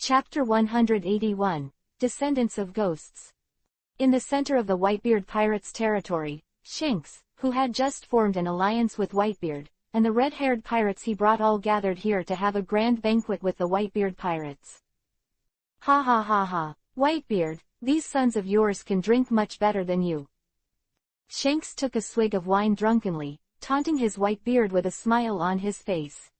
Chapter 181, Descendants of Ghosts. In the center of the Whitebeard pirates' territory, Shanks, who had just formed an alliance with Whitebeard, and the red-haired pirates he brought all gathered here to have a grand banquet with the Whitebeard pirates. Ha ha ha ha, Whitebeard, these sons of yours can drink much better than you. Shanks took a swig of wine drunkenly, taunting his Whitebeard with a smile on his face.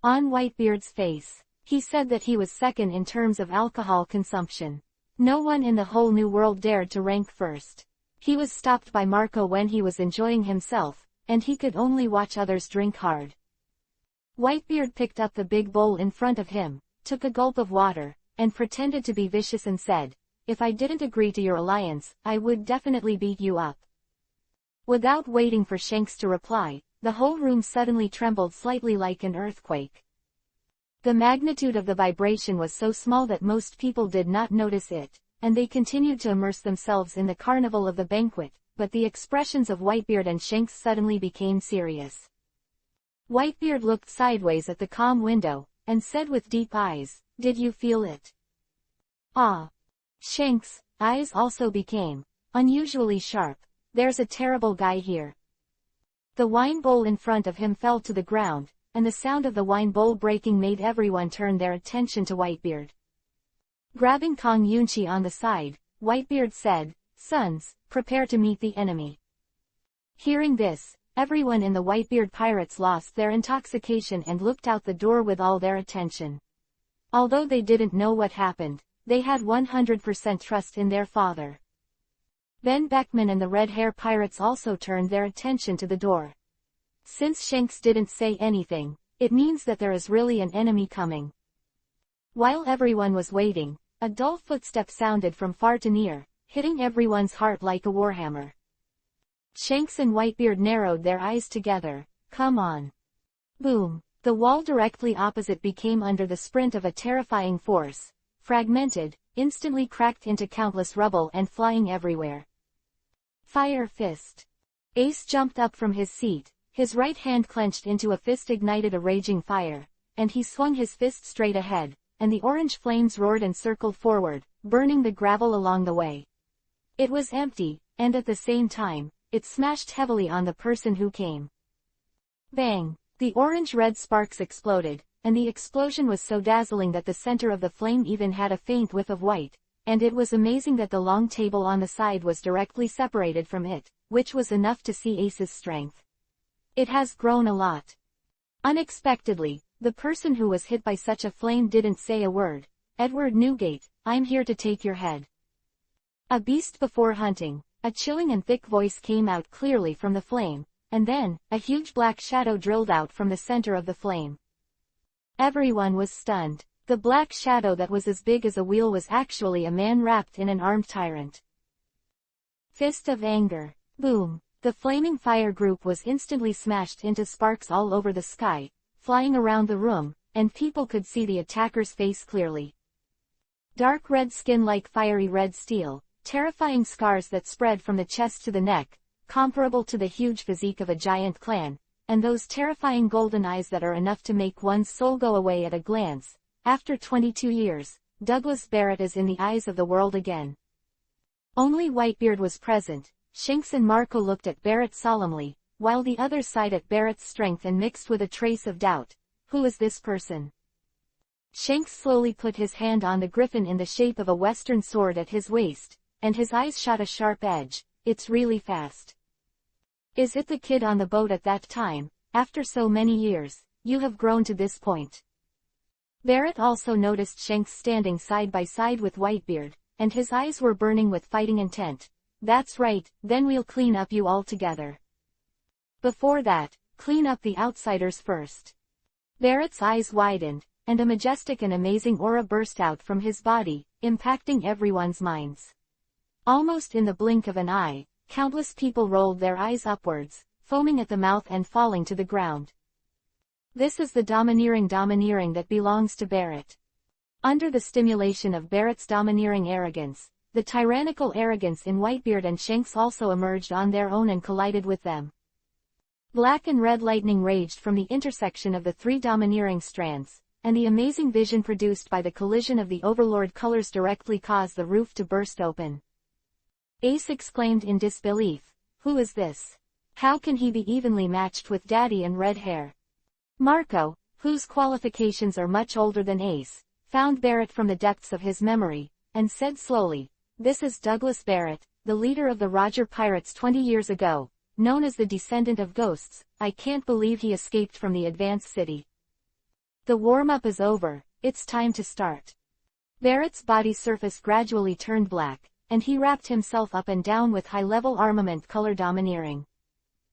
On Whitebeard's face, he said that he was second in terms of alcohol consumption. No one in the whole new world dared to rank first. He was stopped by Marco when he was enjoying himself, and he could only watch others drink hard. Whitebeard picked up the big bowl in front of him, took a gulp of water, and pretended to be vicious and said, "If I didn't agree to your alliance, I would definitely beat you up." Without waiting for Shanks to reply, the whole room suddenly trembled slightly like an earthquake. The magnitude of the vibration was so small that most people did not notice it, and they continued to immerse themselves in the carnival of the banquet, but the expressions of Whitebeard and Shanks suddenly became serious. Whitebeard looked sideways at the calm window, and said with deep eyes, "Did you feel it?" Ah. Shanks' eyes also became unusually sharp. "There's a terrible guy here." The wine bowl in front of him fell to the ground, and the sound of the wine bowl breaking made everyone turn their attention to Whitebeard. Grabbing Kong Yunchi on the side, Whitebeard said, "Sons, prepare to meet the enemy." Hearing this, everyone in the Whitebeard pirates lost their intoxication and looked out the door with all their attention. Although they didn't know what happened, they had 100% trust in their father. Ben Beckman and the Red Hair pirates also turned their attention to the door. Since Shanks didn't say anything, it means that there is really an enemy coming. While everyone was waiting, a dull footstep sounded from far to near, hitting everyone's heart like a warhammer. Shanks and Whitebeard narrowed their eyes together. "Come on." Boom! The wall directly opposite became under the sprint of a terrifying force, fragmented, instantly cracked into countless rubble and flying everywhere. Fire fist. Ace jumped up from his seat, his right hand clenched into a fist ignited a raging fire, and he swung his fist straight ahead, and the orange flames roared and circled forward, burning the gravel along the way. It was empty, and at the same time, it smashed heavily on the person who came. Bang! The orange-red sparks exploded, and the explosion was so dazzling that the center of the flame even had a faint whiff of white, and it was amazing that the long table on the side was directly separated from it, which was enough to see Ace's strength. "It has grown a lot." Unexpectedly, the person who was hit by such a flame didn't say a word. "Edward Newgate, I'm here to take your head." A beast before hunting, a chilling and thick voice came out clearly from the flame, and then, a huge black shadow drilled out from the center of the flame. Everyone was stunned. The black shadow that was as big as a wheel was actually a man wrapped in an armed tyrant. Fist of anger. Boom! The flaming fire group was instantly smashed into sparks all over the sky, flying around the room, and people could see the attacker's face clearly. Dark red skin like fiery red steel, terrifying scars that spread from the chest to the neck, comparable to the huge physique of a giant clan, and those terrifying golden eyes that are enough to make one's soul go away at a glance. After 22 years, Douglas Barrett is in the eyes of the world again. Only Whitebeard was present. Shanks and Marco looked at Barrett solemnly, while the others sighed at Barrett's strength and mixed with a trace of doubt. Who is this person? Shanks slowly put his hand on the griffin in the shape of a western sword at his waist, and his eyes shot a sharp edge. It's really fast. Is it the kid on the boat at that time? After so many years, you have grown to this point. Barrett also noticed Shanks standing side by side with Whitebeard, and his eyes were burning with fighting intent. That's right, then we'll clean up you all together. Before that, clean up the outsiders first. Barrett's eyes widened, and a majestic and amazing aura burst out from his body, impacting everyone's minds. Almost in the blink of an eye, countless people rolled their eyes upwards, foaming at the mouth and falling to the ground. This is the domineering that belongs to Barrett. Under the stimulation of Barrett's domineering arrogance, the tyrannical arrogance in Whitebeard and Shanks also emerged on their own and collided with them. Black and red lightning raged from the intersection of the three domineering strands, and the amazing vision produced by the collision of the Overlord colors directly caused the roof to burst open. Ace exclaimed in disbelief, "Who is this? How can he be evenly matched with Daddy and red hair?" Marco, whose qualifications are much older than Ace, found Barrett from the depths of his memory, and said slowly, "This is Douglas Barrett, the leader of the Roger Pirates 20 years ago, known as the Descendant of Ghosts. I can't believe he escaped from the Advanced City. The warm-up is over, it's time to start." Barrett's body surface gradually turned black, and he wrapped himself up and down with high-level armament color domineering.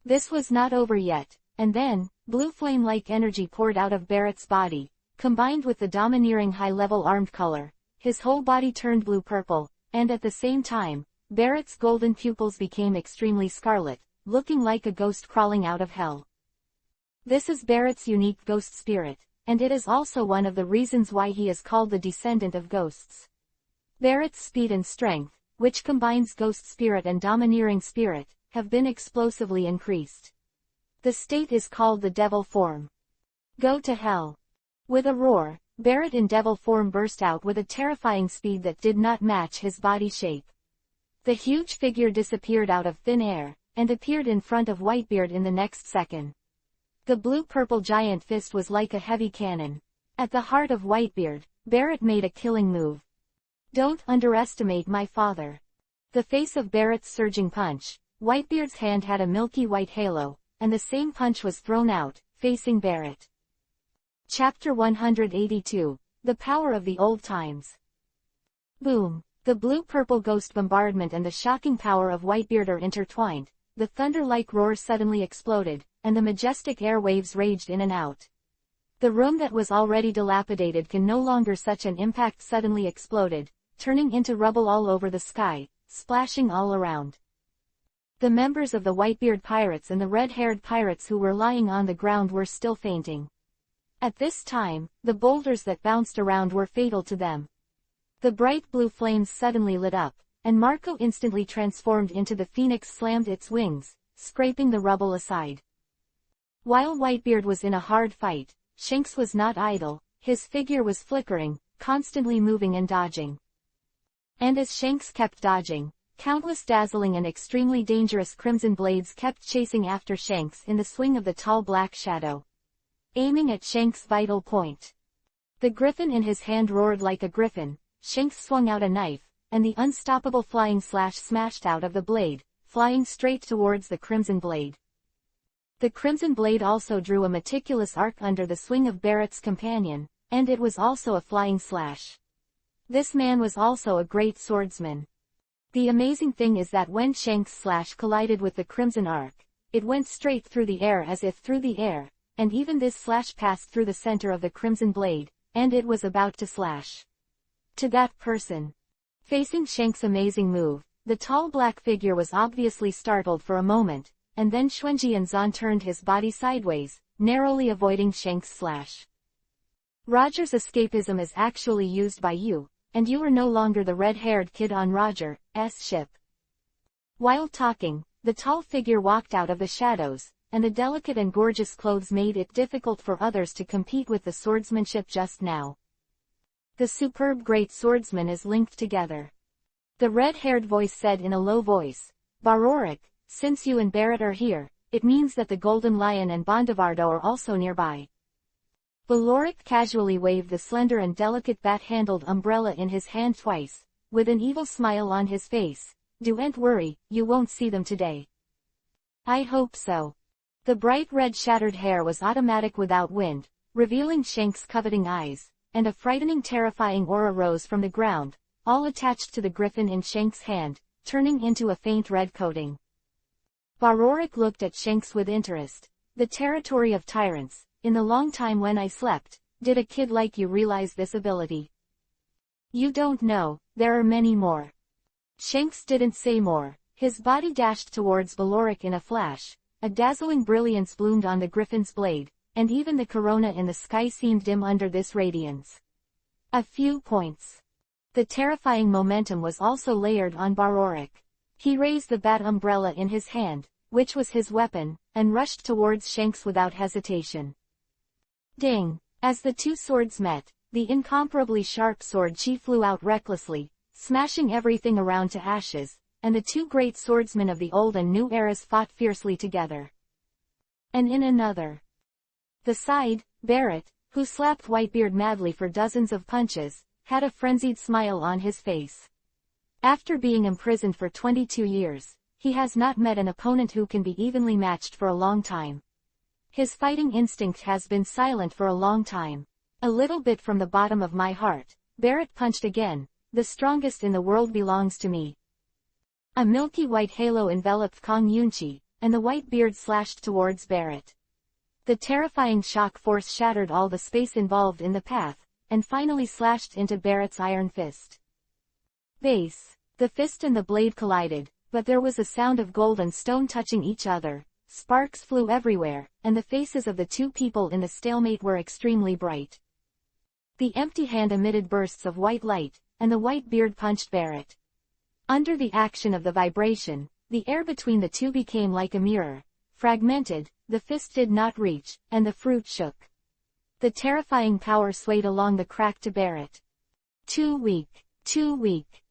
This was not over yet, and then, blue flame-like energy poured out of Barrett's body, combined with the domineering high-level armed color. His whole body turned blue-purple, and at the same time, Barrett's golden pupils became extremely scarlet, looking like a ghost crawling out of hell. This is Barrett's unique ghost spirit, and it is also one of the reasons why he is called the Descendant of Ghosts. Barrett's speed and strength, which combines ghost spirit and domineering spirit, have been explosively increased. The state is called the devil form. Go to hell. With a roar, Barrett in devil form burst out with a terrifying speed that did not match his body shape. The huge figure disappeared out of thin air, and appeared in front of Whitebeard in the next second. The blue-purple giant fist was like a heavy cannon. At the heart of Whitebeard, Barrett made a killing move. "Don't underestimate my father." The face of Barrett's surging punch, Whitebeard's hand had a milky white halo, and the same punch was thrown out, facing Barrett. Chapter 182, The Power of the Old Times. Boom! The blue-purple ghost bombardment and the shocking power of Whitebeard are intertwined. The thunder-like roar suddenly exploded, and the majestic airwaves raged in and out. The room that was already dilapidated can no longer. Such an impact suddenly exploded, turning into rubble all over the sky, splashing all around. The members of the Whitebeard pirates and the red-haired pirates who were lying on the ground were still fainting. At this time, the boulders that bounced around were fatal to them. The bright blue flames suddenly lit up, and Marco instantly transformed into the phoenix slammed its wings, scraping the rubble aside. While Whitebeard was in a hard fight, Shanks was not idle. His figure was flickering, constantly moving and dodging. And as Shanks kept dodging, countless dazzling and extremely dangerous crimson blades kept chasing after Shanks in the swing of the tall black shadow, aiming at Shanks' vital point. The griffin in his hand roared like a griffin. Shanks swung out a knife, and the unstoppable flying slash smashed out of the blade, flying straight towards the crimson blade. The crimson blade also drew a meticulous arc under the swing of Barrett's companion, and it was also a flying slash. This man was also a great swordsman. The amazing thing is that when Shanks' slash collided with the crimson arc, it went straight through the air as if through the air, and even this slash passed through the center of the crimson blade, and it was about to slash to that person. Facing Shanks' amazing move, the tall black figure was obviously startled for a moment, and then Xuanjianzan turned his body sideways, narrowly avoiding Shanks' slash. Roger's escapism is actually used by you, and you are no longer the red-haired kid on Roger's ship. While talking, the tall figure walked out of the shadows, and the delicate and gorgeous clothes made it difficult for others to compete with the swordsmanship just now. The superb great swordsman is linked together. The red-haired voice said in a low voice, "Baroric, since you and Barrett are here, it means that the Golden Lion and Bondavardo are also nearby." Baroric casually waved the slender and delicate bat-handled umbrella in his hand twice, with an evil smile on his face. "Don't worry, you won't see them today." "I hope so." The bright red shattered hair was automatic without wind, revealing Shanks' coveting eyes, and a frightening terrifying aura rose from the ground, all attached to the griffin in Shanks' hand, turning into a faint red coating. Baroric looked at Shanks with interest. "The territory of tyrants. In the long time when I slept, did a kid like you realize this ability?" "You don't know, there are many more." Shanks didn't say more. His body dashed towards Baroric in a flash. A dazzling brilliance bloomed on the griffin's blade, and even the corona in the sky seemed dim under this radiance. A few points. The terrifying momentum was also layered on Baroric. He raised the bat umbrella in his hand, which was his weapon, and rushed towards Shanks without hesitation. Ding! As the two swords met, the incomparably sharp sword chi flew out recklessly, smashing everything around to ashes, and the two great swordsmen of the old and new eras fought fiercely together. And in another the side, Barrett, who slapped Whitebeard madly for dozens of punches, had a frenzied smile on his face. After being imprisoned for 22 years, he has not met an opponent who can be evenly matched for a long time. His fighting instinct has been silent for a long time. A little bit from the bottom of my heart, Barrett punched again. The strongest in the world belongs to me. A milky white halo enveloped Kong Yunchi, and the white beard slashed towards Barrett. The terrifying shock force shattered all the space involved in the path, and finally slashed into Barrett's iron fist. Base. The fist and the blade collided, but there was a sound of gold and stone touching each other, sparks flew everywhere, and the faces of the two people in the stalemate were extremely bright. The empty hand emitted bursts of white light, and the white beard punched Barrett. Under the action of the vibration, the air between the two became like a mirror, fragmented, the fist did not reach, and the fruit shook. The terrifying power swayed along the crack to Barrett. Too weak, too weak.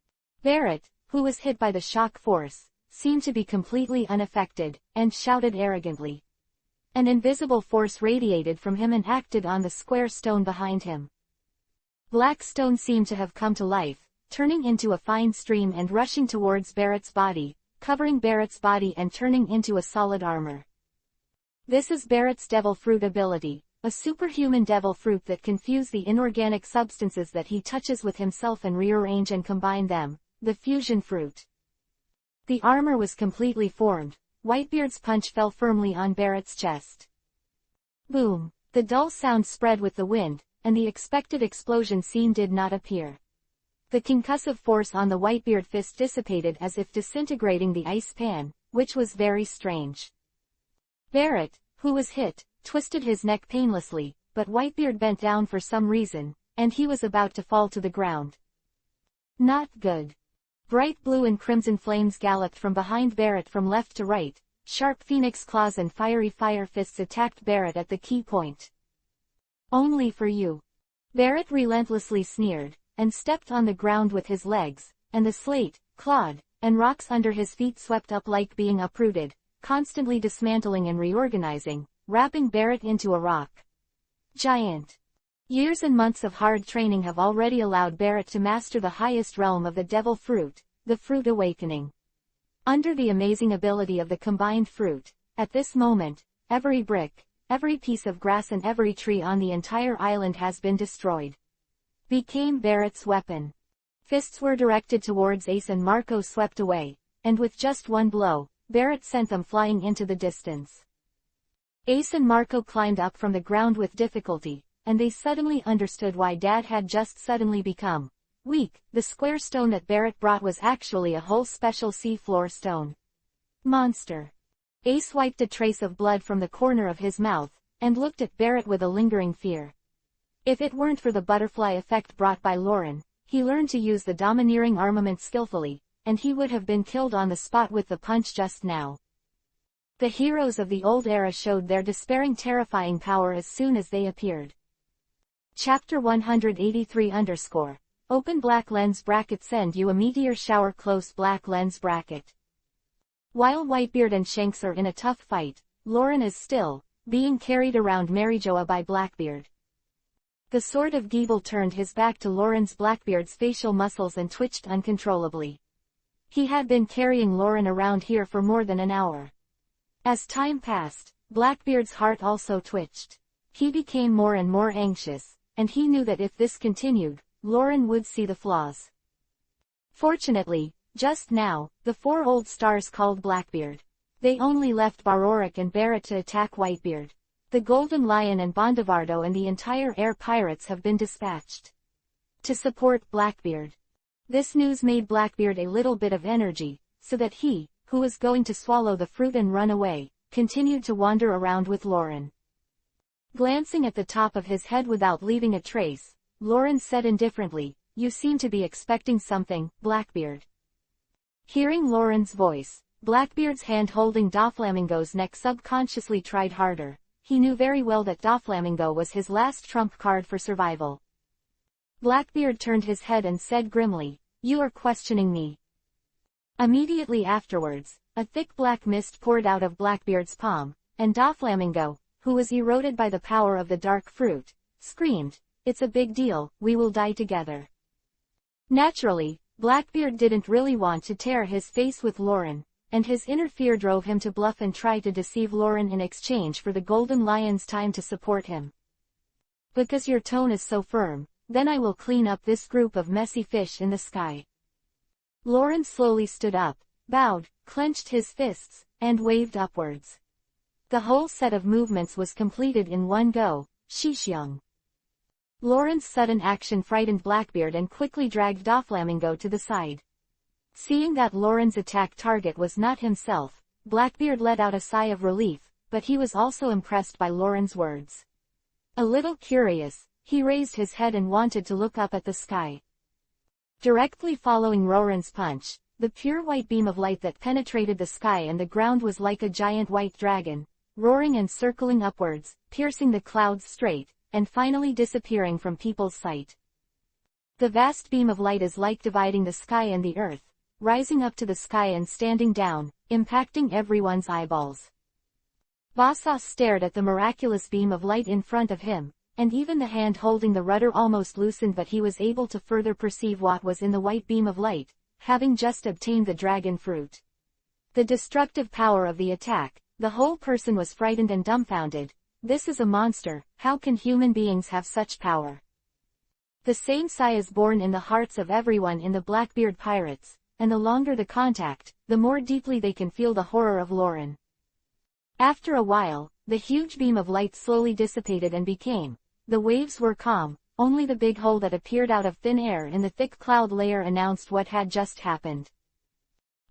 Barrett, who was hit by the shock force, seemed to be completely unaffected, and shouted arrogantly. An invisible force radiated from him and acted on the square stone behind him. Black stone seemed to have come to life, turning into a fine stream and rushing towards Barrett's body, covering Barrett's body and turning into a solid armor. This is Barrett's devil fruit ability, a superhuman devil fruit that can fuse the inorganic substances that he touches with himself and rearrange and combine them, the fusion fruit. The armor was completely formed. Whitebeard's punch fell firmly on Barrett's chest. Boom! The dull sound spread with the wind, and the expected explosion scene did not appear. The concussive force on the Whitebeard fist dissipated as if disintegrating the ice pan, which was very strange. Barrett, who was hit, twisted his neck painlessly, but Whitebeard bent down for some reason, and he was about to fall to the ground. Not good. Bright blue and crimson flames galloped from behind Barrett from left to right, sharp phoenix claws and fiery fire fists attacked Barrett at the key point. Only for you. Barrett relentlessly sneered, and stepped on the ground with his legs, and the slate, clod, and rocks under his feet swept up like being uprooted, constantly dismantling and reorganizing, wrapping Barrett into a rock giant. Years and months of hard training have already allowed Barrett to master the highest realm of the devil fruit, the fruit awakening. Under the amazing ability of the combined fruit, at this moment, every brick, every piece of grass and every tree on the entire island has been destroyed. Became Barrett's weapon. Fists were directed towards Ace and Marco swept away, and with just one blow, Barrett sent them flying into the distance. Ace and Marco climbed up from the ground with difficulty, and they suddenly understood why Dad had just suddenly become weak. The square stone that Barrett brought was actually a whole special seafloor stone. Monster. Ace wiped a trace of blood from the corner of his mouth, and looked at Barrett with a lingering fear. If it weren't for the butterfly effect brought by Lauren, he learned to use the domineering armament skillfully, and he would have been killed on the spot with the punch just now. The heroes of the old era showed their despairing terrifying power as soon as they appeared. Chapter 183 _ Open black lens bracket send you a meteor shower close black lens bracket. While Whitebeard and Shanks are in a tough fight, Lauren is still being carried around Maryjoa by Blackbeard. The sword of Geeble turned his back to Lauren's Blackbeard's facial muscles and twitched uncontrollably. He had been carrying Lauren around here for more than an hour. As time passed, Blackbeard's heart also twitched. He became more and more anxious, and he knew that if this continued, Lauren would see the flaws. Fortunately, just now, the four old stars called Blackbeard. They only left Baroric and Barrett to attack Whitebeard. The Golden Lion and Bondavardo and the entire air pirates have been dispatched to support Blackbeard. This news made Blackbeard a little bit of energy, so that he, who was going to swallow the fruit and run away, continued to wander around with Lauren. Glancing at the top of his head without leaving a trace, Lauren said indifferently, "You seem to be expecting something, Blackbeard." Hearing Lauren's voice, Blackbeard's hand holding Doflamingo's neck subconsciously tried harder. he knew very well that Doflamingo was his last trump card for survival. Blackbeard turned his head and said grimly, "You are questioning me." Immediately afterwards, a thick black mist poured out of Blackbeard's palm, and Doflamingo, who was eroded by the power of the dark fruit, screamed, "It's a big deal, we will die together." Naturally, Blackbeard didn't really want to tear his face with Lauren, and his inner fear drove him to bluff and try to deceive Lauren in exchange for the Golden Lion's time to support him. "Because your tone is so firm, then I will clean up this group of messy fish in the sky." Lauren slowly stood up, bowed, clenched his fists, and waved upwards. The whole set of movements was completed in one go. Shishyung. Lauren's sudden action frightened Blackbeard and quickly dragged Doflamingo to the side. Seeing that Lauren's attack target was not himself, Blackbeard let out a sigh of relief, but he was also impressed by Lauren's words. A little curious, he raised his head and wanted to look up at the sky. Directly following Lauren's punch, the pure white beam of light that penetrated the sky and the ground was like a giant white dragon, roaring and circling upwards, piercing the clouds straight, and finally disappearing from people's sight. The vast beam of light is like dividing the sky and the earth, rising up to the sky and standing down, impacting everyone's eyeballs. Vasa stared at the miraculous beam of light in front of him, and even the hand holding the rudder almost loosened, but he was able to further perceive what was in the white beam of light, having just obtained the dragon fruit. The destructive power of the attack, the whole person was frightened and dumbfounded. This is a monster, how can human beings have such power? The same sigh is born in the hearts of everyone in the Blackbeard Pirates, and the longer the contact, the more deeply they can feel the horror of Lauren. After a while, the huge beam of light slowly dissipated and became. The waves were calm, only the big hole that appeared out of thin air in the thick cloud layer announced what had just happened.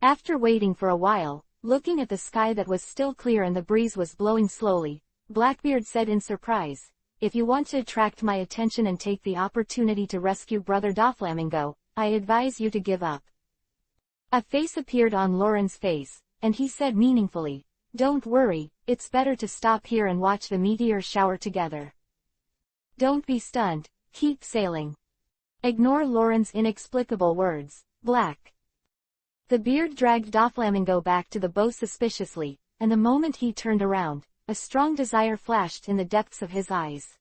After waiting for a while, looking at the sky that was still clear and the breeze was blowing slowly, Blackbeard said in surprise, "If you want to attract my attention and take the opportunity to rescue Brother Doflamingo, I advise you to give up." A face appeared on Lauren's face, and he said meaningfully, "Don't worry, it's better to stop here and watch the meteor shower together. Don't be stunned, keep sailing." Ignore Lauren's inexplicable words, Black. The beard dragged Doflamingo back to the bow suspiciously, and the moment he turned around, a strong desire flashed in the depths of his eyes.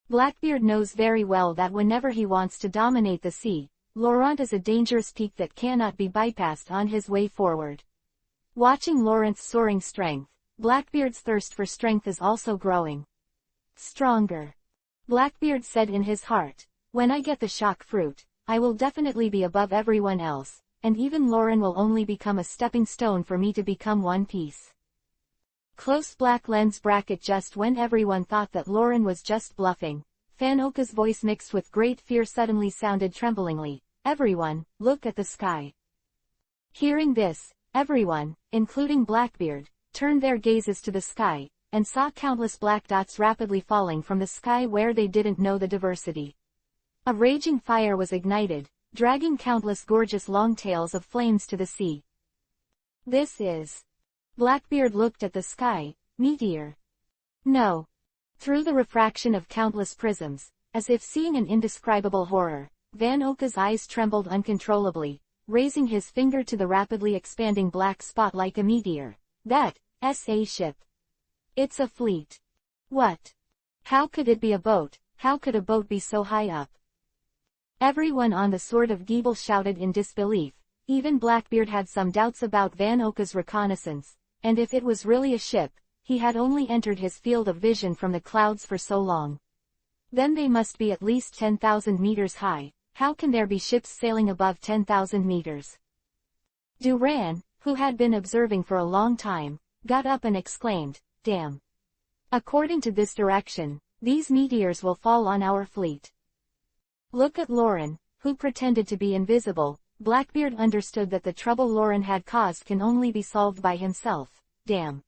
Blackbeard knows very well that whenever he wants to dominate the sea, Laurent is a dangerous peak that cannot be bypassed on his way forward. Watching Laurent's soaring strength, Blackbeard's thirst for strength is also growing. Stronger. Blackbeard said in his heart, "When I get the shock fruit, I will definitely be above everyone else, and even Lauren will only become a stepping stone for me to become one piece." Close black lens bracket. Just when everyone thought that Lauren was just bluffing, Fanoka's voice mixed with great fear suddenly sounded tremblingly, "Everyone, look at the sky." Hearing this, everyone, including Blackbeard, turned their gazes to the sky, and saw countless black dots rapidly falling from the sky where they didn't know the diversity. A raging fire was ignited, dragging countless gorgeous long tails of flames to the sea. "This is..." Blackbeard looked at the sky. "Meteor." "No." Through the refraction of countless prisms, as if seeing an indescribable horror, Van Oka's eyes trembled uncontrollably, raising his finger to the rapidly expanding black spot like a meteor. "That's a ship. It's a fleet." "What? How could it be a boat? How could a boat be so high up?" Everyone on the Sword of Gebel shouted in disbelief. Even Blackbeard had some doubts about Van Oka's reconnaissance, and if it was really a ship, he had only entered his field of vision from the clouds for so long. Then they must be at least 10,000 meters high. How can there be ships sailing above 10,000 meters? Duran, who had been observing for a long time, got up and exclaimed, "Damn! According to this direction, these meteors will fall on our fleet." Look at Lauren, who pretended to be invisible. Blackbeard understood that the trouble Lauren had caused can only be solved by himself. "Damn!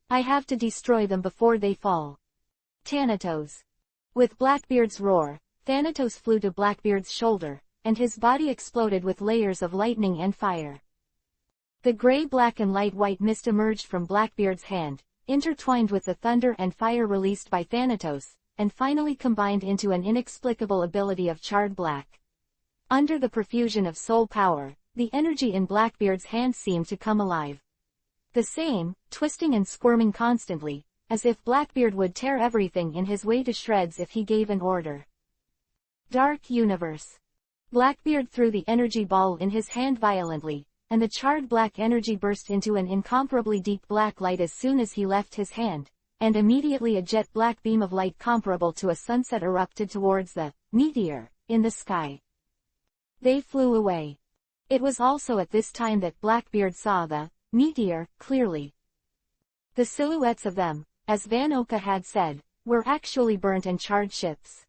I have to destroy them before they fall." Thanatos. With Blackbeard's roar, Thanatos flew to Blackbeard's shoulder, and his body exploded with layers of lightning and fire. The gray-black and light white mist emerged from Blackbeard's hand, intertwined with the thunder and fire released by Thanatos, and finally combined into an inexplicable ability of charred black. Under the profusion of soul power, the energy in Blackbeard's hand seemed to come alive. The same, twisting and squirming constantly, as if Blackbeard would tear everything in his way to shreds if he gave an order. Dark Universe. Blackbeard threw the energy ball in his hand violently, and the charred black energy burst into an incomparably deep black light as soon as he left his hand, and immediately a jet black beam of light comparable to a sunset erupted towards the meteor in the sky. They flew away. It was also at this time that Blackbeard saw the meteor clearly. The silhouettes of them, as Van Oka had said, were actually burnt and charred ships.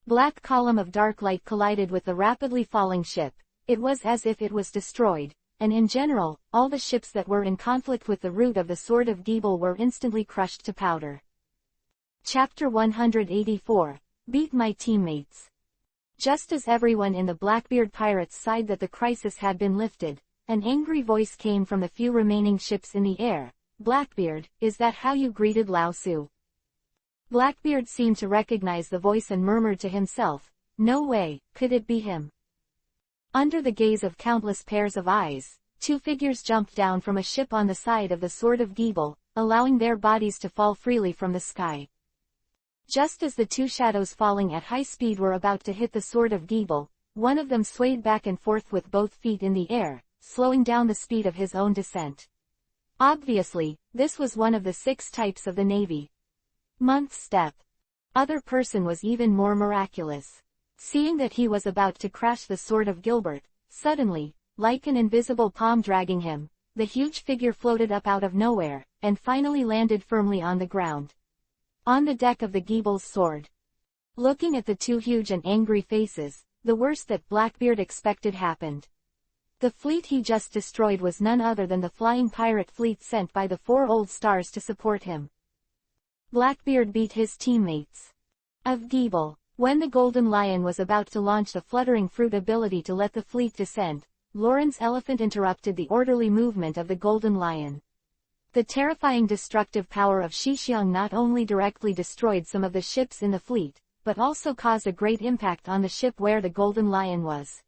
Black column of dark light collided with the rapidly falling ship. It was as if it was destroyed, and in general, all the ships that were in conflict with the root of the Sword of Gebel were instantly crushed to powder. Chapter 184. Beat My Teammates. Just as everyone in the Blackbeard pirates sighed that the crisis had been lifted, an angry voice came from the few remaining ships in the air. Blackbeard, is that how you greeted Lao Su? Blackbeard seemed to recognize the voice and murmured to himself, no way, could it be him? Under the gaze of countless pairs of eyes, two figures jumped down from a ship on the side of the Sword of Gebel, allowing their bodies to fall freely from the sky. Just as the two shadows falling at high speed were about to hit the Sword of Gebel, one of them swayed back and forth with both feet in the air, slowing down the speed of his own descent. Obviously, this was one of the 6 types of the Navy. Month step. Other person was even more miraculous. Seeing that he was about to crash the Sword of Gilbert, suddenly, like an invisible palm dragging him, the huge figure floated up out of nowhere, and finally landed firmly on the ground. On the deck of the Gebel's sword. Looking at the two huge and angry faces, the worst that Blackbeard expected happened. The fleet he just destroyed was none other than the flying pirate fleet sent by the 4 old stars to support him. Blackbeard beat his teammates of Gebel. When the Golden Lion was about to launch the Fluttering Fruit ability to let the fleet descend, Lauren's elephant interrupted the orderly movement of the Golden Lion. The terrifying destructive power of Shixiang not only directly destroyed some of the ships in the fleet, but also caused a great impact on the ship where the Golden Lion was.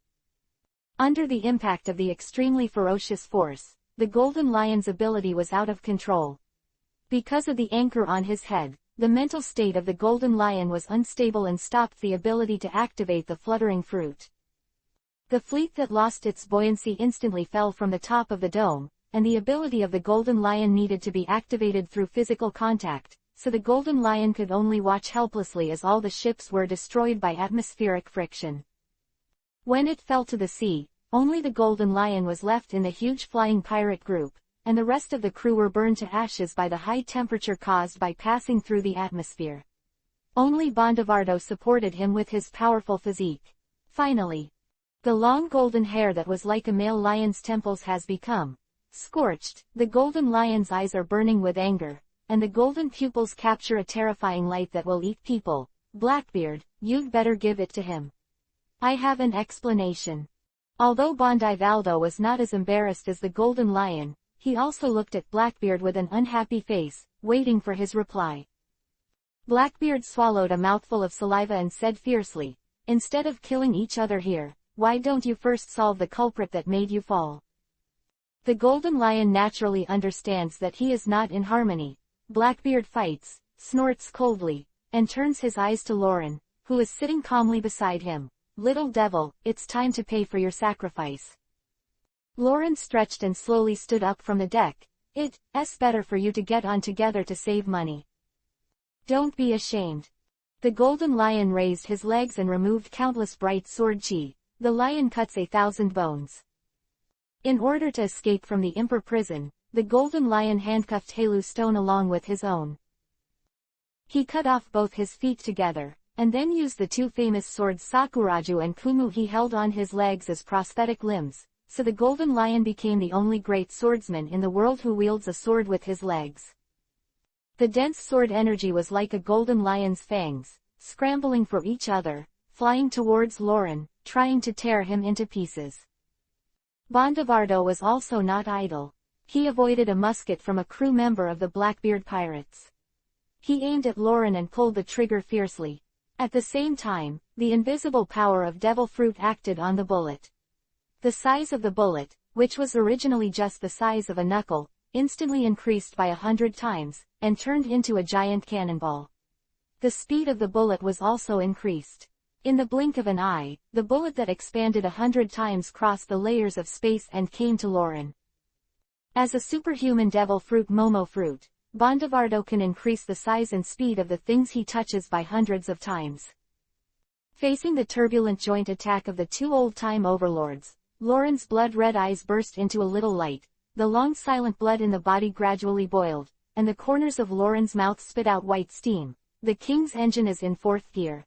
Under the impact of the extremely ferocious force, the Golden Lion's ability was out of control. Because of the anchor on his head, the mental state of the Golden Lion was unstable and stopped the ability to activate the Fluttering Fruit. The fleet that lost its buoyancy instantly fell from the top of the dome, and the ability of the Golden Lion needed to be activated through physical contact, so the Golden Lion could only watch helplessly as all the ships were destroyed by atmospheric friction. When it fell to the sea, only the Golden Lion was left in the huge flying pirate group, and the rest of the crew were burned to ashes by the high temperature caused by passing through the atmosphere. Only Bondavardo supported him with his powerful physique. Finally, the long golden hair that was like a male lion's temples has become scorched, the Golden Lion's eyes are burning with anger, and the golden pupils capture a terrifying light that will eat people. Blackbeard, you'd better give it to him. I have an explanation. Although Bondavardo was not as embarrassed as the Golden Lion, he also looked at Blackbeard with an unhappy face, waiting for his reply. Blackbeard swallowed a mouthful of saliva and said fiercely, instead of killing each other here, why don't you first solve the culprit that made you fall? The Golden Lion naturally understands that he is not in harmony. Blackbeard fights, snorts coldly, and turns his eyes to Lauren, who is sitting calmly beside him. Little devil, it's time to pay for your sacrifice. Lauren stretched and slowly stood up from the deck. It's better for you to get on together to save money. Don't be ashamed. The Golden Lion raised his legs and removed countless bright sword chi. The lion cuts 1,000 bones. In order to escape from the Emperor prison, the Golden Lion handcuffed Halu Stone along with his own. He cut off both his feet together, and then used the 2 famous swords Sakuraju and Kumu he held on his legs as prosthetic limbs, so the Golden Lion became the only great swordsman in the world who wields a sword with his legs. The dense sword energy was like a Golden Lion's fangs, scrambling for each other, flying towards Lauren, trying to tear him into pieces. Bondavardo was also not idle. he avoided a musket from a crew member of the Blackbeard pirates. He aimed at Lauren and pulled the trigger fiercely. At the same time, the invisible power of devil fruit acted on the bullet. The size of the bullet, which was originally just the size of a knuckle, instantly increased by 100 times, and turned into a giant cannonball. The speed of the bullet was also increased. In the blink of an eye, the bullet that expanded 100 times crossed the layers of space and came to Lauren. As a superhuman devil fruit Momo fruit, Bondavardo can increase the size and speed of the things he touches by hundreds of times. Facing the turbulent joint attack of the two old-time overlords, Lauren's blood-red eyes burst into a little light, the long silent blood in the body gradually boiled, and the corners of Lauren's mouth spit out white steam. The king's engine is in fourth gear.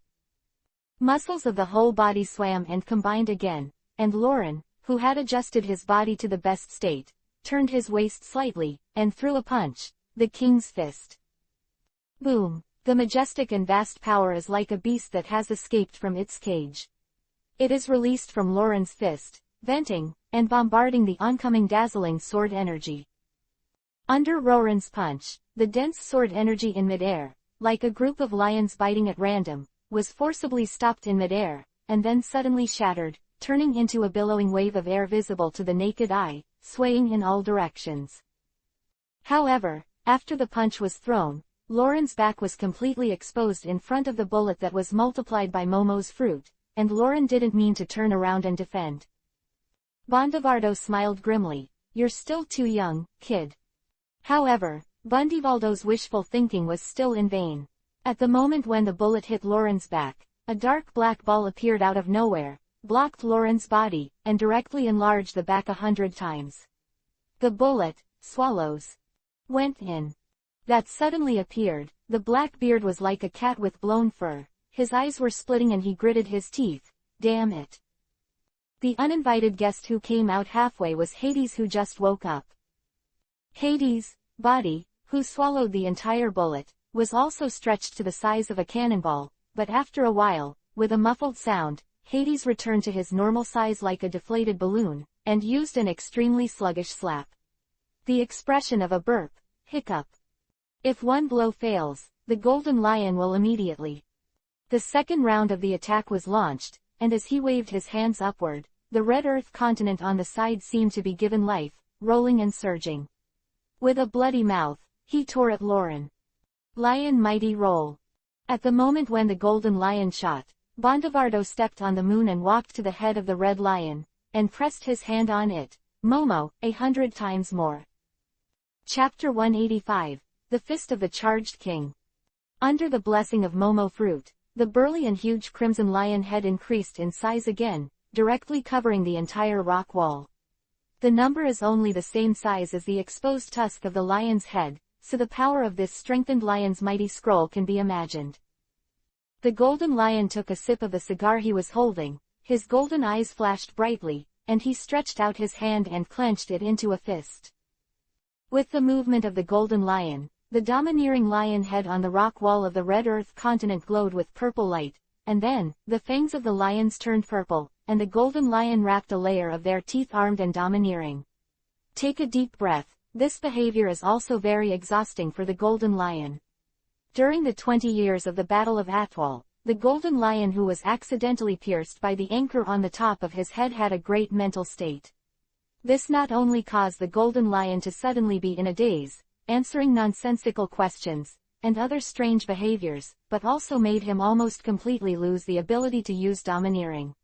Muscles of the whole body swam and combined again, and Lauren, who had adjusted his body to the best state, turned his waist slightly, and threw a punch, the king's fist. Boom! The majestic and vast power is like a beast that has escaped from its cage. It is released from Lauren's fist, venting, and bombarding the oncoming dazzling sword energy. Under Lauren's punch, the dense sword energy in midair, like a group of lions biting at random, was forcibly stopped in midair, and then suddenly shattered, turning into a billowing wave of air visible to the naked eye, swaying in all directions. However, after the punch was thrown, Lauren's back was completely exposed in front of the bullet that was multiplied by Momo's fruit, and Lauren didn't mean to turn around and defend. Bondavardo smiled grimly. "You're still too young, kid." However, Bondavardo's wishful thinking was still in vain. At the moment when the bullet hit Lauren's back, a dark black ball appeared out of nowhere, blocked Lauren's body, and directly enlarged the back 100 times. The bullet, swallows, went in. That suddenly appeared, the Blackbeard was like a cat with blown fur, his eyes were splitting and he gritted his teeth. Damn it. The uninvited guest who came out halfway was Hades, who just woke up. Hades' body, who swallowed the entire bullet, was also stretched to the size of a cannonball, but after a while, with a muffled sound, Hades returned to his normal size like a deflated balloon, and used an extremely sluggish slap. The expression of a burp, hiccup. If one blow fails, the golden lion will immediately. The second round of the attack was launched, and as he waved his hands upward, the red earth continent on the side seemed to be given life, rolling and surging. With a bloody mouth, he tore at Lauren. Lion mighty roll. At the moment when the golden lion shot, Bondavardo stepped on the moon and walked to the head of the red lion, and pressed his hand on it, Momo, 100 times more. Chapter 185, The Fist of the Charged King. Under the blessing of Momo fruit, the burly and huge crimson lion head increased in size again, directly covering the entire rock wall. The number is only the same size as the exposed tusk of the lion's head, so the power of this strengthened lion's mighty scroll can be imagined. The golden lion took a sip of the cigar he was holding, his golden eyes flashed brightly, and he stretched out his hand and clenched it into a fist. With the movement of the golden lion, the domineering lion head on the rock wall of the red earth continent glowed with purple light, and then, the fangs of the lions turned purple, and the golden lion wrapped a layer of their teeth armed and domineering. Take a deep breath. This behavior is also very exhausting for the golden lion. During the 20 years of the Battle of Atwal, the golden lion who was accidentally pierced by the anchor on the top of his head had a great mental state. This not only caused the golden lion to suddenly be in a daze, answering nonsensical questions, and other strange behaviors, but also made him almost completely lose the ability to use domineering.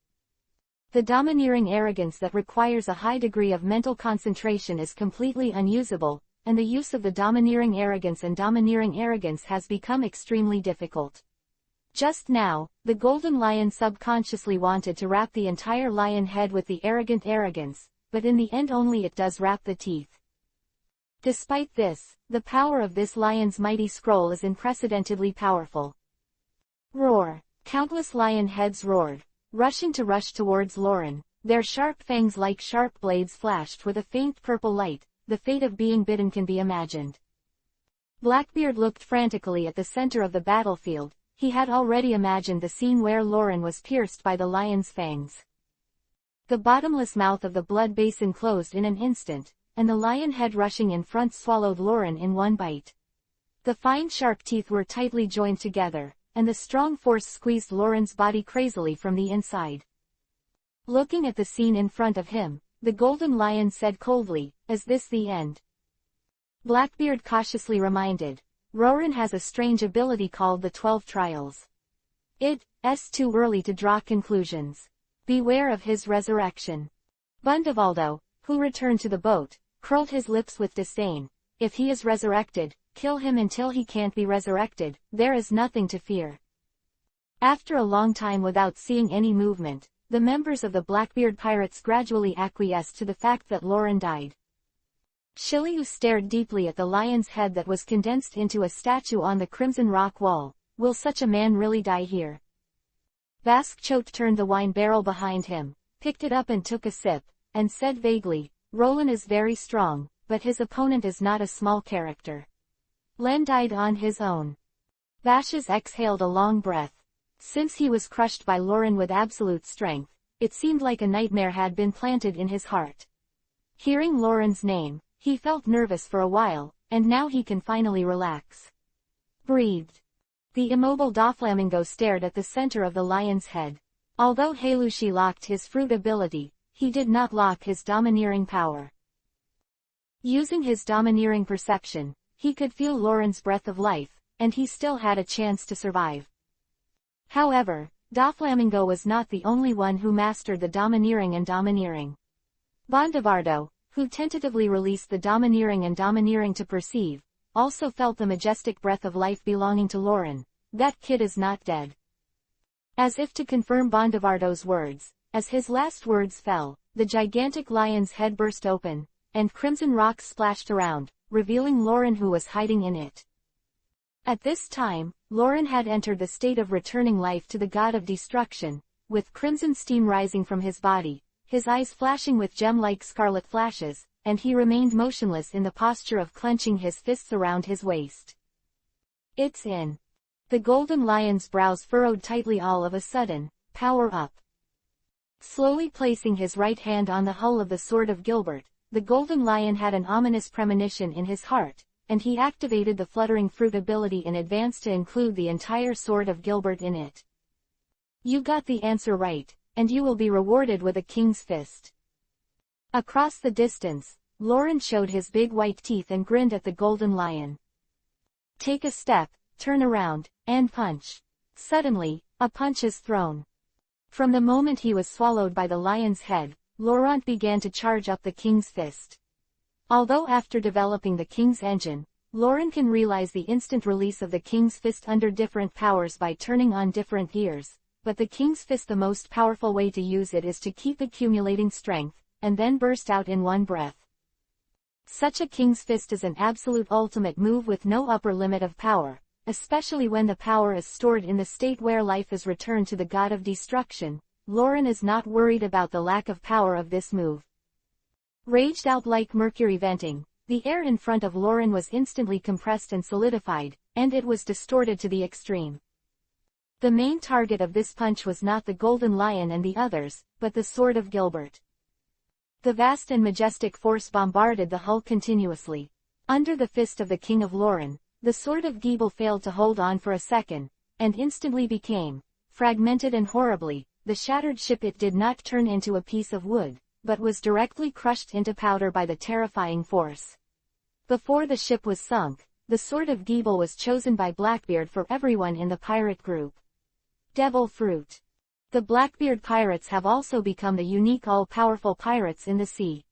The domineering arrogance that requires a high degree of mental concentration is completely unusable, and the use of the domineering arrogance has become extremely difficult. Just now, the golden lion subconsciously wanted to wrap the entire lion head with the arrogant arrogance, but in the end only it does wrap the teeth. Despite this, the power of this lion's mighty scroll is unprecedentedly powerful. Roar! Countless lion heads roared, rushing towards Lauren, their sharp fangs like sharp blades flashed with a faint purple light. The fate of being bitten can be imagined. Blackbeard looked frantically at the center of the battlefield. He had already imagined the scene where Lauren was pierced by the lion's fangs. The bottomless mouth of the blood basin closed in an instant, and the lion head rushing in front swallowed Lauren in one bite. The fine sharp teeth were tightly joined together, and the strong force squeezed Lauren's body crazily from the inside. Looking at the scene in front of him, the golden lion said coldly, "Is this the end?" Blackbeard cautiously reminded, "Roran has a strange ability called the 12 Trials. It's too early to draw conclusions. Beware of his resurrection." Bundevaldo, who returned to the boat, curled his lips with disdain. "If he is resurrected, kill him until he can't be resurrected, there is nothing to fear." After a long time without seeing any movement, the members of the Blackbeard pirates gradually acquiesced to the fact that Lauren died. Shiliu stared deeply at the lion's head that was condensed into a statue on the crimson rock wall. "Will such a man really die here?" Vasquechot turned the wine barrel behind him, picked it up and took a sip, and said vaguely, "Roland is very strong, but his opponent is not a small character. Len died on his own." Vashes exhaled a long breath. Since he was crushed by Lauren with absolute strength, it seemed like a nightmare had been planted in his heart. Hearing Lauren's name, he felt nervous for a while, and now he can finally relax. Breathed. The immobile Doflamingo stared at the center of the lion's head. Although Halushi locked his fruit ability, he did not lock his domineering power. Using his domineering perception, he could feel Lauren's breath of life, and he still had a chance to survive. However, Doflamingo was not the only one who mastered the domineering and domineering. Bondavardo, who tentatively released the domineering and domineering to perceive, also felt the majestic breath of life belonging to Lauren. "That kid is not dead." As if to confirm Bondavardo's words, as his last words fell, the gigantic lion's head burst open, and crimson rocks splashed around, revealing Lauren who was hiding in it. At this time, Lauren had entered the state of returning life to the god of destruction, with crimson steam rising from his body, his eyes flashing with gem-like scarlet flashes, and he remained motionless in the posture of clenching his fists around his waist. "It's in." The golden lion's brows furrowed tightly all of a sudden. "Power up." Slowly placing his right hand on the hull of the Sword of Gilbert, the golden lion had an ominous premonition in his heart, and he activated the fluttering fruit ability in advance to include the entire Sword of Gilbert in it. "You got the answer right, and you will be rewarded with a king's fist." Across the distance, Lauren showed his big white teeth and grinned at the golden lion. "Take a step, turn around, and punch." Suddenly, a punch is thrown. From the moment he was swallowed by the lion's head, Laurent began to charge up the king's fist. Although after developing the king's engine, Lauren can realize the instant release of the king's fist under different powers by turning on different gears, but the king's fist, the most powerful way to use it is to keep accumulating strength, and then burst out in one breath. Such a king's fist is an absolute ultimate move with no upper limit of power, especially when the power is stored in the state where life is returned to the god of destruction. Lauren is not worried about the lack of power of this move. Raged out like mercury venting, the air in front of Lauren was instantly compressed and solidified, and it was distorted to the extreme. The main target of this punch was not the golden lion and the others, but the Sword of Gilbert. The vast and majestic force bombarded the hull continuously. Under the fist of the King of Lauren, the Sword of Gilbert failed to hold on for a second, and instantly became fragmented and horribly. The shattered ship, it did not turn into a piece of wood, but was directly crushed into powder by the terrifying force. Before the ship was sunk, the Sword of Gilbert was chosen by Blackbeard for everyone in the pirate group. Devil Fruit. The Blackbeard pirates have also become the unique all-powerful pirates in the sea.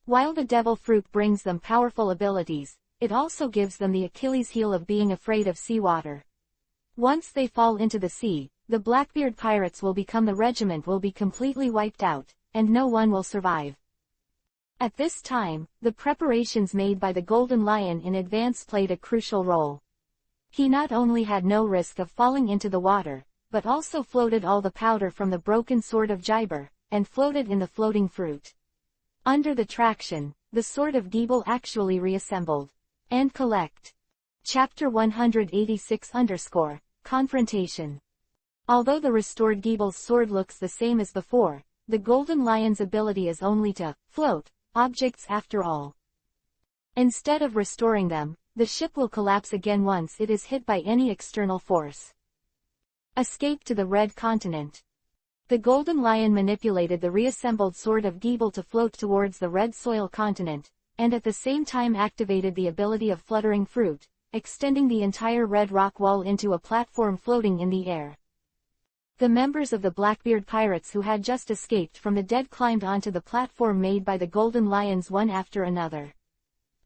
While the Devil Fruit brings them powerful abilities, it also gives them the Achilles heel of being afraid of seawater. Once they fall into the sea, the Blackbeard pirates will become the regiment will be completely wiped out, and no one will survive. At this time, the preparations made by the Golden Lion in advance played a crucial role. He not only had no risk of falling into the water, but also floated all the powder from the broken Sword of Gilbert, and floated in the floating fruit. Under the traction, the Sword of Gilbert actually reassembled. And collect. Chapter 186 Confrontation. Although the restored Gilbert's sword looks the same as before, the Golden Lion's ability is only to float, objects after all. Instead of restoring them, the ship will collapse again once it is hit by any external force. Escape to the Red Continent. The Golden Lion manipulated the reassembled Sword of Gebel to float towards the Red Soil Continent, and at the same time activated the ability of Fluttering Fruit, extending the entire red rock wall into a platform floating in the air. The members of the Blackbeard pirates who had just escaped from the dead climbed onto the platform made by the Golden Lions one after another.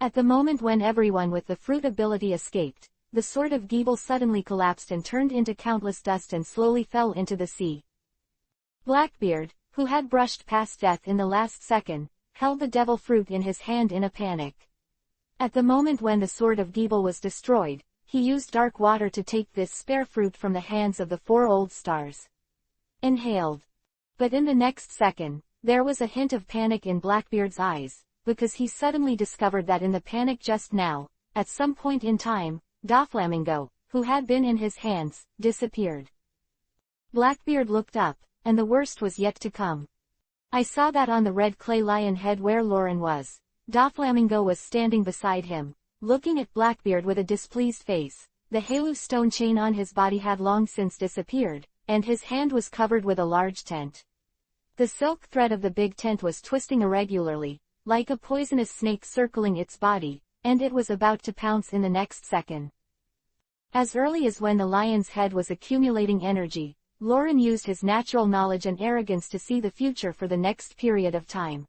At the moment when everyone with the fruit ability escaped, the Sword of Gebel suddenly collapsed and turned into countless dust and slowly fell into the sea. Blackbeard, who had brushed past death in the last second, held the devil fruit in his hand in a panic. At the moment when the Sword of Gebel was destroyed, he used dark water to take this spare fruit from the hands of the 4 old stars. Inhaled. But in the next second, there was a hint of panic in Blackbeard's eyes, because he suddenly discovered that in the panic just now, at some point in time, Doflamingo, who had been in his hands, disappeared. Blackbeard looked up, and the worst was yet to come. I saw that on the red clay lion head where Lauren was. Doflamingo was standing beside him, looking at Blackbeard with a displeased face. The halo stone chain on his body had long since disappeared, and his hand was covered with a large tent. The silk thread of the big tent was twisting irregularly, like a poisonous snake circling its body, and it was about to pounce in the next second. As early as when the lion's head was accumulating energy, Lauren used his natural knowledge and arrogance to see the future for the next period of time.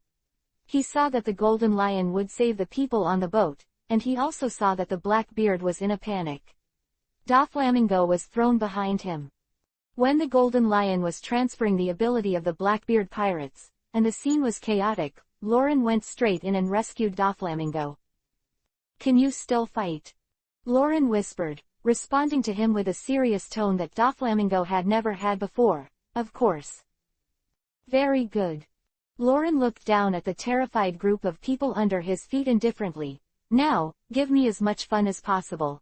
He saw that the Golden Lion would save the people on the boat, and he also saw that the Blackbeard was in a panic. Doflamingo was thrown behind him. When the Golden Lion was transferring the ability of the Blackbeard pirates, and the scene was chaotic, Lauren went straight in and rescued Doflamingo. "Can you still fight?" Lauren whispered, responding to him with a serious tone that Doflamingo had never had before. "Of course." "Very good." Lauren looked down at the terrified group of people under his feet indifferently. "Now, give me as much fun as possible."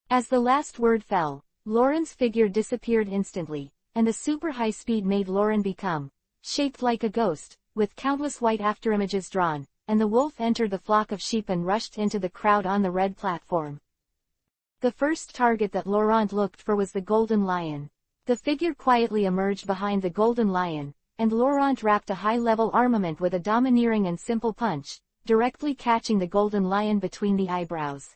As the last word fell, Lauren's figure disappeared instantly, and the super high speed made Lauren become shaped like a ghost, with countless white afterimages drawn, and the wolf entered the flock of sheep and rushed into the crowd on the red platform. The first target that Laurent looked for was the Golden Lion. The figure quietly emerged behind the Golden Lion, and Laurent wrapped a high-level armament with a domineering and simple punch, directly catching the Golden Lion between the eyebrows.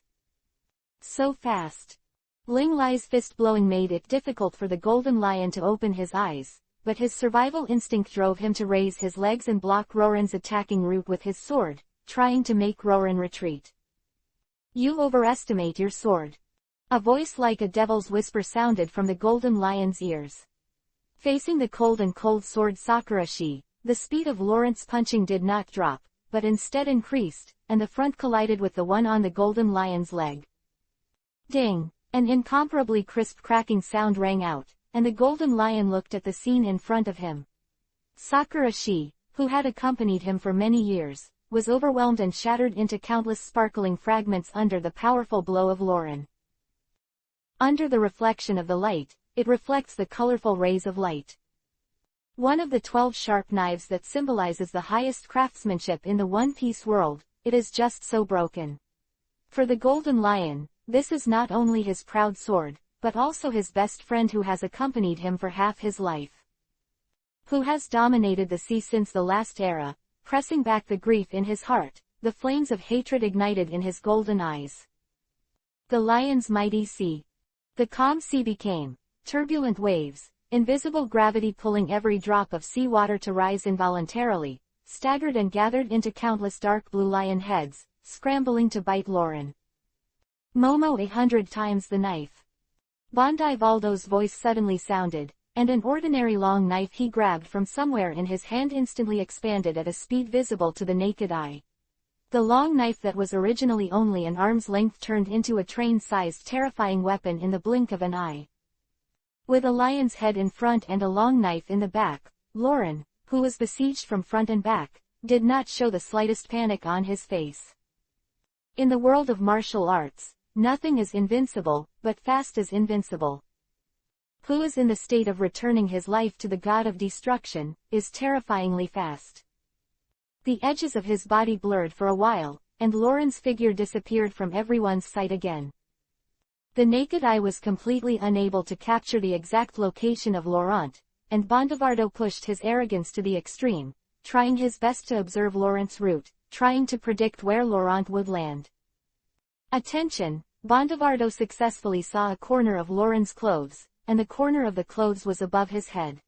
So fast. Ling Lai's fist-blowing made it difficult for the Golden Lion to open his eyes, but his survival instinct drove him to raise his legs and block Roran's attacking route with his sword, trying to make Roran retreat. "You overestimate your sword." A voice like a devil's whisper sounded from the Golden Lion's ears. Facing the cold and cold sword Sakurashi, the speed of Laurent's punching did not drop, but instead increased, and the front collided with the one on the Golden Lion's leg. Ding! An incomparably crisp cracking sound rang out, and the Golden Lion looked at the scene in front of him. Sakurashi, who had accompanied him for many years, was overwhelmed and shattered into countless sparkling fragments under the powerful blow of Lauren. Under the reflection of the light, it reflects the colorful rays of light. One of the 12 sharp knives that symbolizes the highest craftsmanship in the One Piece world, it is just so broken. For the Golden Lion, this is not only his proud sword, but also his best friend who has accompanied him for half his life. Who has dominated the sea since the last era, pressing back the grief in his heart, the flames of hatred ignited in his golden eyes. The lion's mighty sea. The calm sea became turbulent waves, invisible gravity pulling every drop of seawater to rise involuntarily, staggered and gathered into countless dark blue lion heads, scrambling to bite Lauren. "Momo 100 times the knife." Bondi Valdo's voice suddenly sounded, and an ordinary long knife he grabbed from somewhere in his hand instantly expanded at a speed visible to the naked eye. The long knife that was originally only an arm's length turned into a train-sized terrifying weapon in the blink of an eye. With a lion's head in front and a long knife in the back, Lauren, who was besieged from front and back, did not show the slightest panic on his face. In the world of martial arts, nothing is invincible, but fast is invincible. Who is in the state of returning his life to the god of destruction, is terrifyingly fast. The edges of his body blurred for a while, and Lauren's figure disappeared from everyone's sight again. The naked eye was completely unable to capture the exact location of Laurent, and Bondivardo pushed his arrogance to the extreme, trying his best to observe Laurent's route, trying to predict where Laurent would land. Attention! Bondivardo successfully saw a corner of Laurent's clothes, and the corner of the clothes was above his head.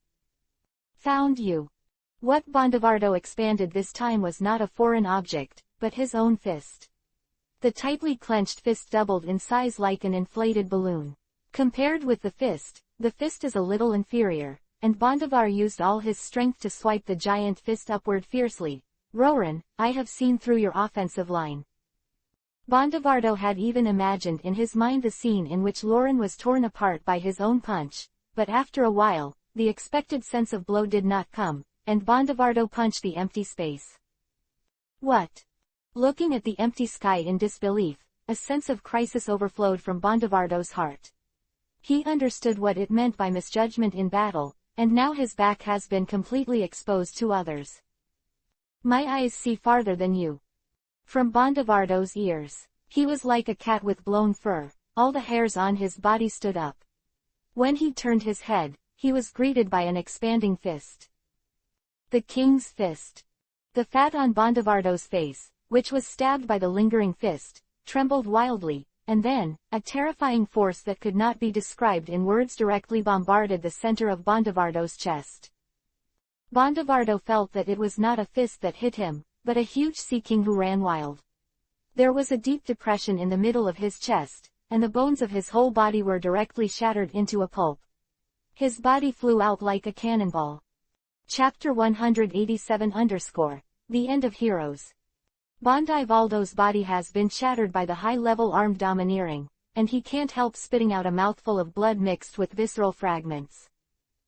Found you. What Bondivardo expanded this time was not a foreign object, but his own fist. The tightly clenched fist doubled in size like an inflated balloon. Compared with the fist is a little inferior, and Bondivar used all his strength to swipe the giant fist upward fiercely. Roran, I have seen through your offensive line. Bondivardo had even imagined in his mind the scene in which Lauren was torn apart by his own punch, but after a while, the expected sense of blow did not come, and Bondivardo punched the empty space. What? Looking at the empty sky in disbelief, a sense of crisis overflowed from Bondivardo's heart. He understood what it meant by misjudgment in battle, and now his back has been completely exposed to others. My eyes see farther than you. From Bondivardo's ears, he was like a cat with blown fur, all the hairs on his body stood up. When he turned his head, he was greeted by an expanding fist. The king's fist. The fat on Bondivardo's face, which was stabbed by the lingering fist, trembled wildly, and then, a terrifying force that could not be described in words directly bombarded the center of Bondivardo's chest. Bondivardo felt that it was not a fist that hit him, but a huge sea king who ran wild. There was a deep depression in the middle of his chest, and the bones of his whole body were directly shattered into a pulp. His body flew out like a cannonball. Chapter 187 _ The End of Heroes. Bondivaldo's body has been shattered by the high-level armed domineering, and he can't help spitting out a mouthful of blood mixed with visceral fragments.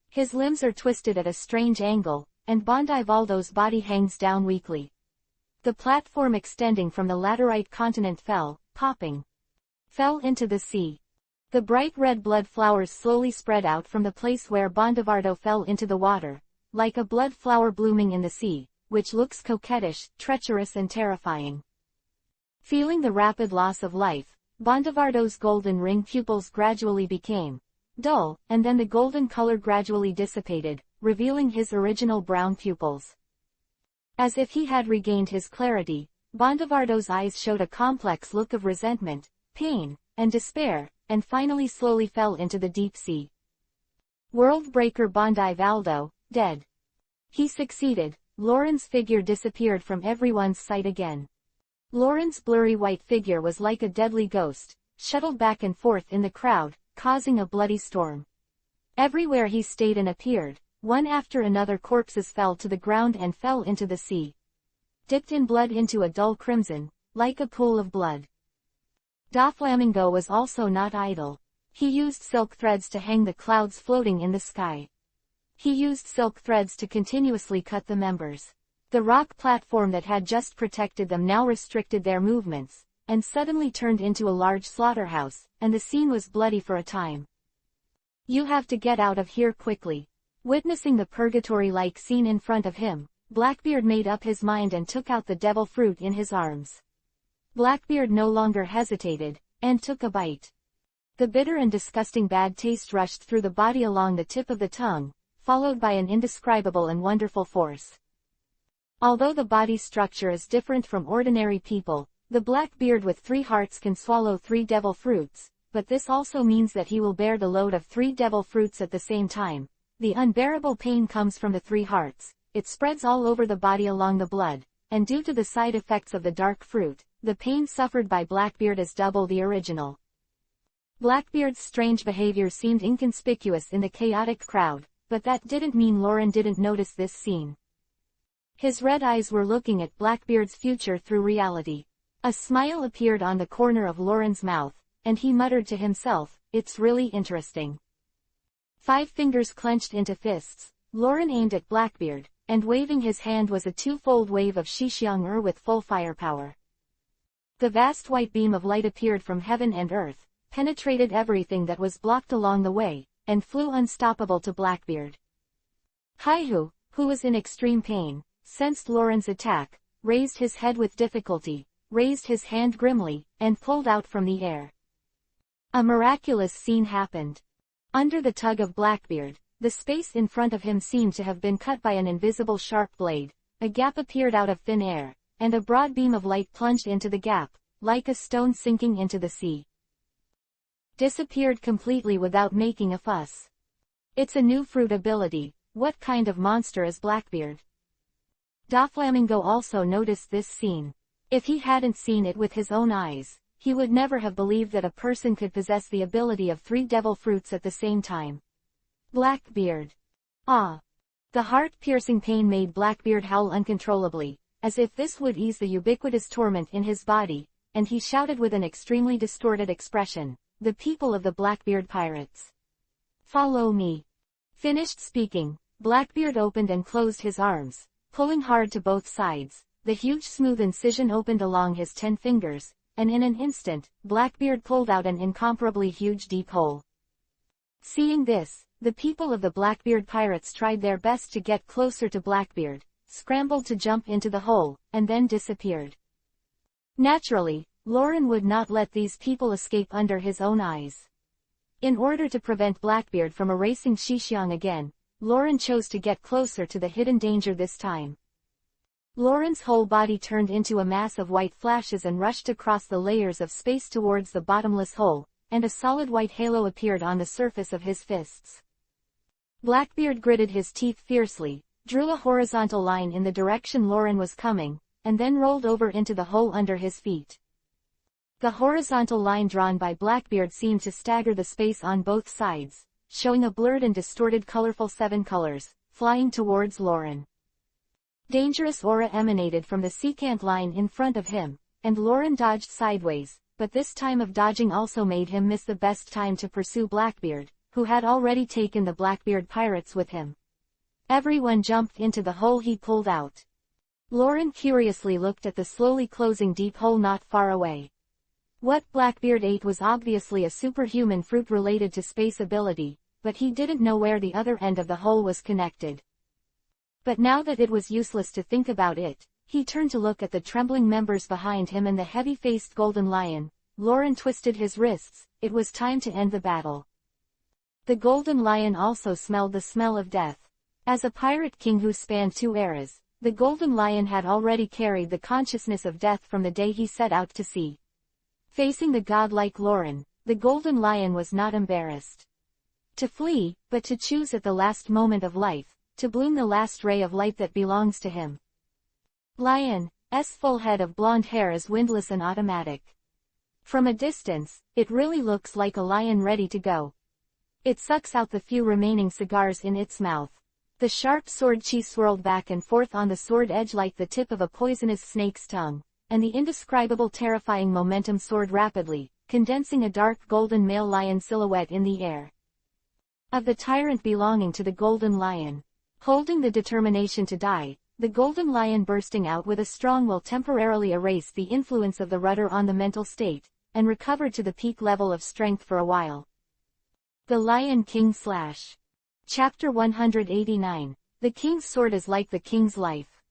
His limbs are twisted at a strange angle, and Bondivaldo's body hangs down weakly. The platform extending from the laterite continent fell into the sea. The bright red blood flowers slowly spread out from the place where Bondivardo fell into the water, like a blood flower blooming in the sea, which looks coquettish, treacherous and terrifying. Feeling the rapid loss of life, Bondivardo's golden ring pupils gradually became dull, and then the golden color gradually dissipated, revealing his original brown pupils. As if he had regained his clarity, Bondivardo's eyes showed a complex look of resentment, pain, and despair, and finally slowly fell into the deep sea. World-breaker Bondivaldo, dead. He succeeded. Lauren's figure disappeared from everyone's sight again. Lauren's blurry white figure was like a deadly ghost, shuttled back and forth in the crowd, causing a bloody storm. Everywhere he stayed and appeared, one after another corpses fell to the ground and fell into the sea. Dipped in blood into a dull crimson, like a pool of blood. Doflamingo was also not idle. He used silk threads to hang the clouds floating in the sky. He used silk threads to continuously cut the members. The rock platform that had just protected them now restricted their movements, and suddenly turned into a large slaughterhouse, and the scene was bloody for a time. You have to get out of here quickly. Witnessing the purgatory-like scene in front of him, Blackbeard made up his mind and took out the devil fruit in his arms. Blackbeard no longer hesitated, and took a bite. The bitter and disgusting bad taste rushed through the body along the tip of the tongue, followed by an indescribable and wonderful force. Although the body structure is different from ordinary people, the Blackbeard with 3 hearts can swallow 3 devil fruits, but this also means that he will bear the load of 3 devil fruits at the same time. The unbearable pain comes from the 3 hearts, it spreads all over the body along the blood, and due to the side effects of the dark fruit, the pain suffered by Blackbeard is double the original. Blackbeard's strange behavior seemed inconspicuous in the chaotic crowd, but that didn't mean Lauren didn't notice this scene. His red eyes were looking at Blackbeard's future through reality. A smile appeared on the corner of Lauren's mouth, and he muttered to himself, "It's really interesting." 5 fingers clenched into fists, Lauren aimed at Blackbeard, and waving his hand was a 2-fold wave of Shixiang with full firepower. The vast white beam of light appeared from heaven and earth, penetrated everything that was blocked along the way, and flew unstoppable to Blackbeard. Haihu, who was in extreme pain, sensed Lauren's attack, raised his head with difficulty, raised his hand grimly, and pulled out from the air. A miraculous scene happened. Under the tug of Blackbeard, the space in front of him seemed to have been cut by an invisible sharp blade, a gap appeared out of thin air, and a broad beam of light plunged into the gap, like a stone sinking into the sea. Disappeared completely without making a fuss. It's a new fruit ability. What kind of monster is Blackbeard? Doflamingo also noticed this scene. If he hadn't seen it with his own eyes, he would never have believed that a person could possess the ability of 3 devil fruits at the same time. Blackbeard. Ah! The heart-piercing pain made Blackbeard howl uncontrollably, as if this would ease the ubiquitous torment in his body, and he shouted with an extremely distorted expression, "The people of the Blackbeard pirates! Follow me!" Finished speaking, Blackbeard opened and closed his arms, pulling hard to both sides. The huge smooth incision opened along his 10 fingers, and in an instant, Blackbeard pulled out an incomparably huge deep hole. Seeing this, the people of the Blackbeard pirates tried their best to get closer to Blackbeard, scrambled to jump into the hole, and then disappeared. Naturally, Lauren would not let these people escape under his own eyes. In order to prevent Blackbeard from erasing Xixiang again, Lauren chose to get closer to the hidden danger this time. Lauren's whole body turned into a mass of white flashes and rushed across the layers of space towards the bottomless hole, and a solid white halo appeared on the surface of his fists. Blackbeard gritted his teeth fiercely, drew a horizontal line in the direction Lauren was coming, and then rolled over into the hole under his feet. The horizontal line drawn by Blackbeard seemed to stagger the space on both sides, showing a blurred and distorted colorful 7 colors, flying towards Lauren. Dangerous aura emanated from the secant line in front of him, and Lauren dodged sideways, but this time of dodging also made him miss the best time to pursue Blackbeard, who had already taken the Blackbeard pirates with him. Everyone jumped into the hole he pulled out. Lauren curiously looked at the slowly closing deep hole not far away. What Blackbeard ate was obviously a superhuman fruit related to space ability, but he didn't know where the other end of the hole was connected. But now that it was useless to think about it, he turned to look at the trembling members behind him and the heavy-faced golden lion. Lauren twisted his wrists. It was time to end the battle. The golden lion also smelled the smell of death. As a pirate king who spanned 2 eras, the golden lion had already carried the consciousness of death from the day he set out to sea. Facing the godlike Lauren, the golden lion was not embarrassed to flee, but to choose at the last moment of life, to bloom the last ray of light that belongs to him. Lion's full head of blonde hair is windless and automatic. From a distance, it really looks like a lion ready to go. It sucks out the few remaining cigars in its mouth. The sharp sword chi swirled back and forth on the sword edge like the tip of a poisonous snake's tongue, and the indescribable terrifying momentum soared rapidly, condensing a dark golden male lion silhouette in the air. Of the tyrant belonging to the golden lion, holding the determination to die, the golden lion bursting out with a strong will temporarily erased the influence of the rudder on the mental state, and recovered to the peak level of strength for a while. The Lion King / Chapter 189. The King's Sword is like the King's life.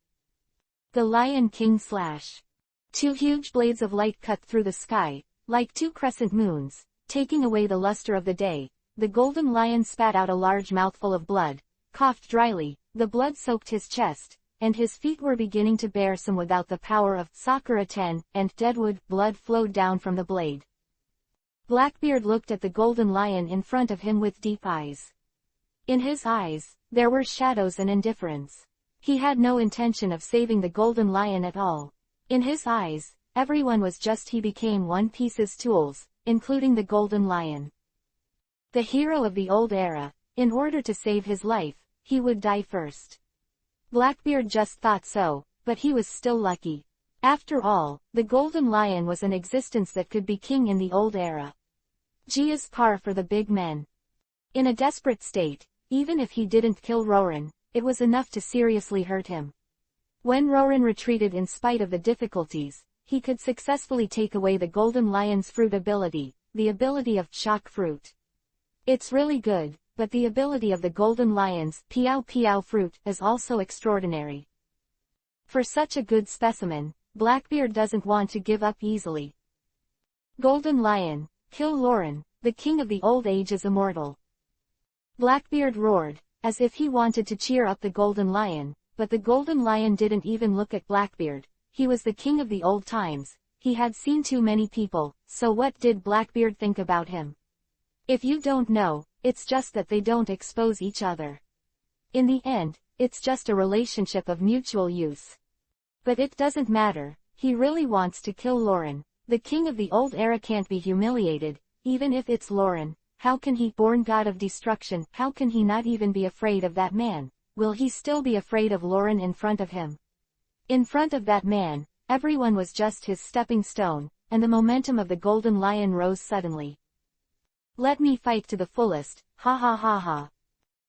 The Lion King / 2 huge blades of light cut through the sky, like 2 crescent moons, taking away the luster of the day. The golden lion spat out a large mouthful of blood, coughed dryly, the blood soaked his chest, and his feet were beginning to bear some without the power of Sakura 10, and Deadwood. Blood flowed down from the blade. Blackbeard looked at the golden lion in front of him with deep eyes. In his eyes, there were shadows and indifference. He had no intention of saving the golden lion at all. In his eyes, everyone was just he became One Piece's tools, including the golden lion. The hero of the old era, in order to save his life, he would die first. Blackbeard just thought so, but he was still lucky. After all, the golden lion was an existence that could be king in the old era. G is par for the big men. In a desperate state, even if he didn't kill Roran, it was enough to seriously hurt him. When Roran retreated in spite of the difficulties, he could successfully take away the golden lion's fruit ability, the ability of shock fruit. It's really good, but the ability of the golden lion's Piao Piao fruit is also extraordinary. For such a good specimen, Blackbeard doesn't want to give up easily. Golden Lion, kill Lauren, the king of the old age is immortal. Blackbeard roared, as if he wanted to cheer up the Golden Lion, but the Golden Lion didn't even look at Blackbeard. He was the king of the old times, he had seen too many people, so what did Blackbeard think about him? If you don't know, it's just that they don't expose each other. In the end, it's just a relationship of mutual use. But it doesn't matter, he really wants to kill Lauren. The king of the old era can't be humiliated, even if it's Lauren. How can he, born god of destruction, how can he not even be afraid of that man? Will he still be afraid of Lauren in front of him? In front of that man, everyone was just his stepping stone, and the momentum of the Golden Lion rose suddenly. Let me fight to the fullest, ha ha ha ha.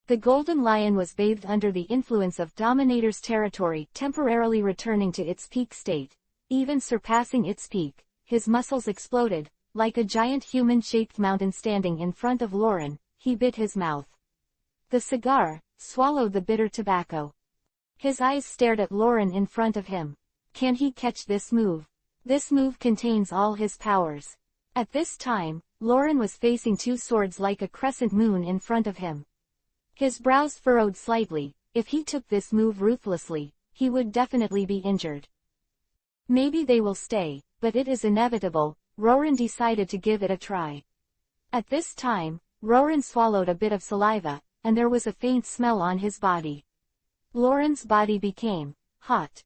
The Golden Lion was bathed under the influence of Dominator's territory, temporarily returning to its peak state, even surpassing its peak. His muscles exploded, like a giant human-shaped mountain standing in front of Lauren. He bit his mouth. The cigar, swallowed the bitter tobacco. His eyes stared at Lauren in front of him. Can he catch this move? This move contains all his powers. At this time, Lauren was facing two swords like a crescent moon in front of him. His brows furrowed slightly. If he took this move ruthlessly, he would definitely be injured. Maybe they will stay, but it is inevitable. Lauren decided to give it a try. At this time, Lauren swallowed a bit of saliva, and there was a faint smell on his body. Lauren's body became hot.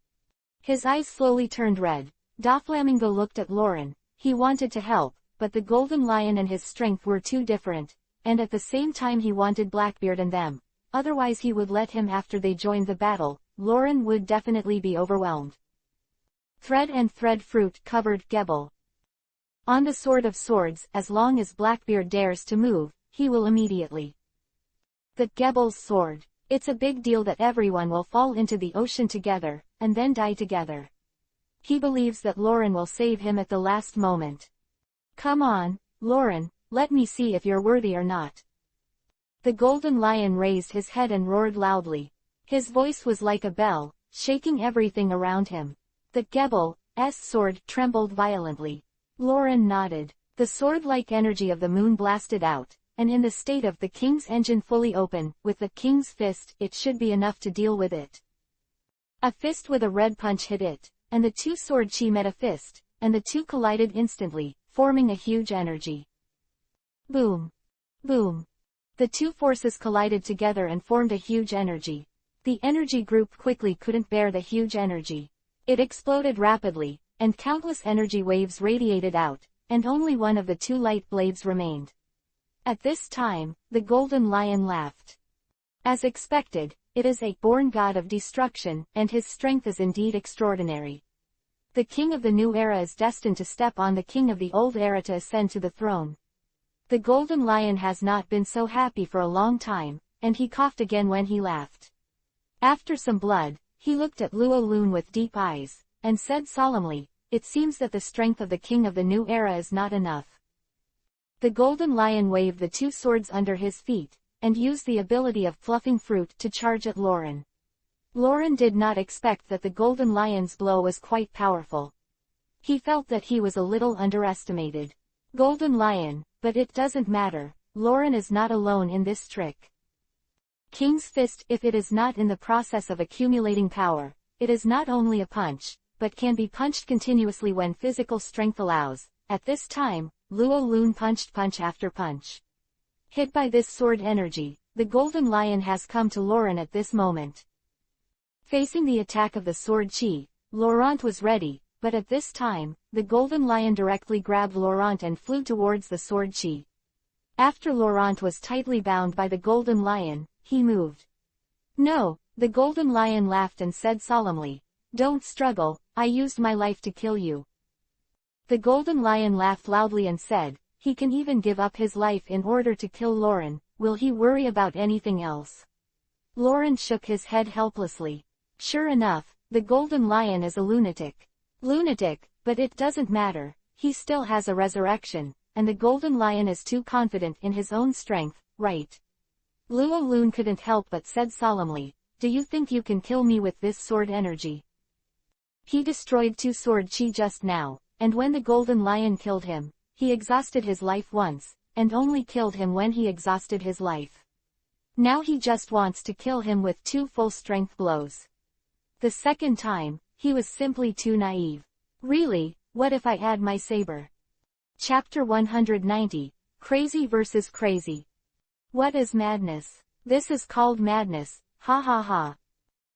His eyes slowly turned red. Doflamingo looked at Lauren. He wanted to help, but the Golden Lion and his strength were too different, and at the same time he wanted Blackbeard and them. Otherwise he would let him after they joined the battle. Lauren would definitely be overwhelmed. Thread and thread fruit covered Gebel. On the Sword of Swords, as long as Blackbeard dares to move, he will immediately. The Gebel's sword. It's a big deal that everyone will fall into the ocean together, and then die together. He believes that Lauren will save him at the last moment. Come on, Lauren, let me see if you're worthy or not. The Golden Lion raised his head and roared loudly. His voice was like a bell, shaking everything around him. The Gebel's sword trembled violently. Lauren nodded. The sword-like energy of the moon blasted out, and in the state of the king's engine fully open, with the king's fist, it should be enough to deal with it. A fist with a red punch hit it, and the two sword chi met a fist, and the two collided instantly, forming a huge energy. Boom! Boom! The two forces collided together and formed a huge energy. The energy group quickly couldn't bear the huge energy. It exploded rapidly, and countless energy waves radiated out, and only one of the two light blades remained. At this time, the Golden Lion laughed. As expected, it is a born god of destruction, and his strength is indeed extraordinary. The king of the new era is destined to step on the king of the old era to ascend to the throne. The Golden Lion has not been so happy for a long time, and he coughed again when he laughed. After some blood, he looked at Luo Lun with deep eyes, and said solemnly, "It seems that the strength of the king of the new era is not enough." The Golden Lion waved the two swords under his feet, and used the ability of fluffing fruit to charge at Lauren. Lauren did not expect that the Golden Lion's blow was quite powerful. He felt that he was a little underestimated. Golden Lion, but it doesn't matter, Lauren is not alone in this trick. King's Fist, if it is not in the process of accumulating power, it is not only a punch, but can be punched continuously when physical strength allows. At this time, Luo Lun punched punch after punch. Hit by this sword energy, the Golden Lion has come to Lauren at this moment. Facing the attack of the sword chi, Laurent was ready, but at this time, the Golden Lion directly grabbed Laurent and flew towards the sword chi. After Laurent was tightly bound by the Golden Lion, he moved. No, the Golden Lion laughed and said solemnly, "Don't struggle, I used my life to kill you." The Golden Lion laughed loudly and said, "He can even give up his life in order to kill Lauren, will he worry about anything else?" Lauren shook his head helplessly. Sure enough, the Golden Lion is a lunatic. Lunatic, but it doesn't matter, he still has a resurrection, and the Golden Lion is too confident in his own strength, right? Luo Lun couldn't help but said solemnly, "Do you think you can kill me with this sword energy?" He destroyed 2 sword chi just now, and when the golden lion killed him, he exhausted his life once, and only killed him when he exhausted his life. Now he just wants to kill him with 2 full-strength blows. The second time, he was simply too naive. Really, what if I add my saber? Chapter 190, Crazy versus Crazy. What is madness? This is called madness, ha ha ha.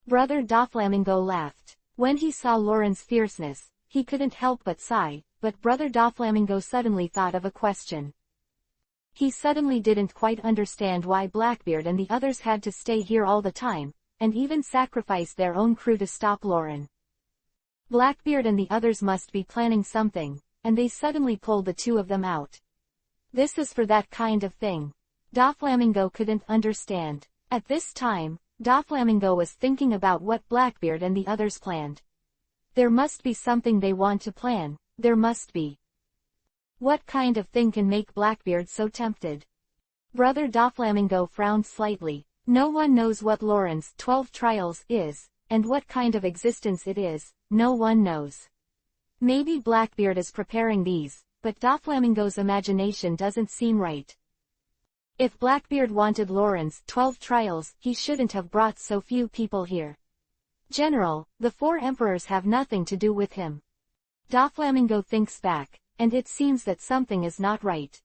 Brother Doflamingo laughed. When he saw Lauren's fierceness, he couldn't help but sigh, but Brother Doflamingo suddenly thought of a question. He suddenly didn't quite understand why Blackbeard and the others had to stay here all the time, and even sacrifice their own crew to stop Lauren. Blackbeard and the others must be planning something, and they suddenly pulled the 2 of them out. This is for that kind of thing. Doflamingo couldn't understand. At this time, Doflamingo was thinking about what Blackbeard and the others planned. There must be something they want to plan, there must be. What kind of thing can make Blackbeard so tempted? Brother Doflamingo frowned slightly. No one knows what Lauren's 12 trials is, and what kind of existence it is, no one knows. Maybe Blackbeard is preparing these, but Doflamingo's imagination doesn't seem right. If Blackbeard wanted Lauren's 12 trials, he shouldn't have brought so few people here. General, the 4 emperors have nothing to do with him. Doflamingo thinks back, and it seems that something is not right.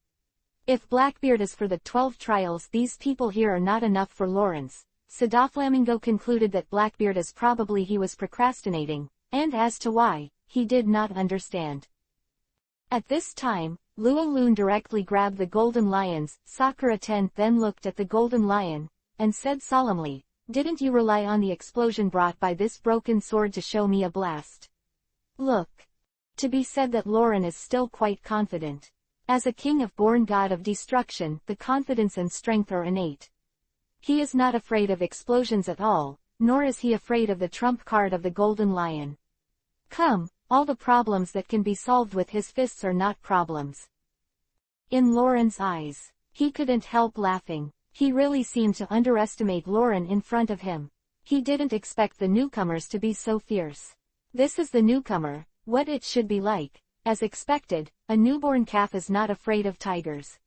If Blackbeard is for the 12 trials, these people here are not enough for Lawrence, so Doflamingo concluded that Blackbeard is probably he was procrastinating, and as to why, he did not understand. At this time, Luoloon directly grabbed the golden lion's Sakura tent, then looked at the golden lion, and said solemnly, "Didn't you rely on the explosion brought by this broken sword to show me a blast?" Look. To be said that Lauren is still quite confident. As a king of born god of destruction, the confidence and strength are innate. He is not afraid of explosions at all, nor is he afraid of the trump card of the golden lion. Come, all the problems that can be solved with his fists are not problems. In Lauren's eyes, he couldn't help laughing. He really seemed to underestimate Lauren in front of him. He didn't expect the newcomers to be so fierce. This is the newcomer, what it should be like. As expected, a newborn calf is not afraid of tigers.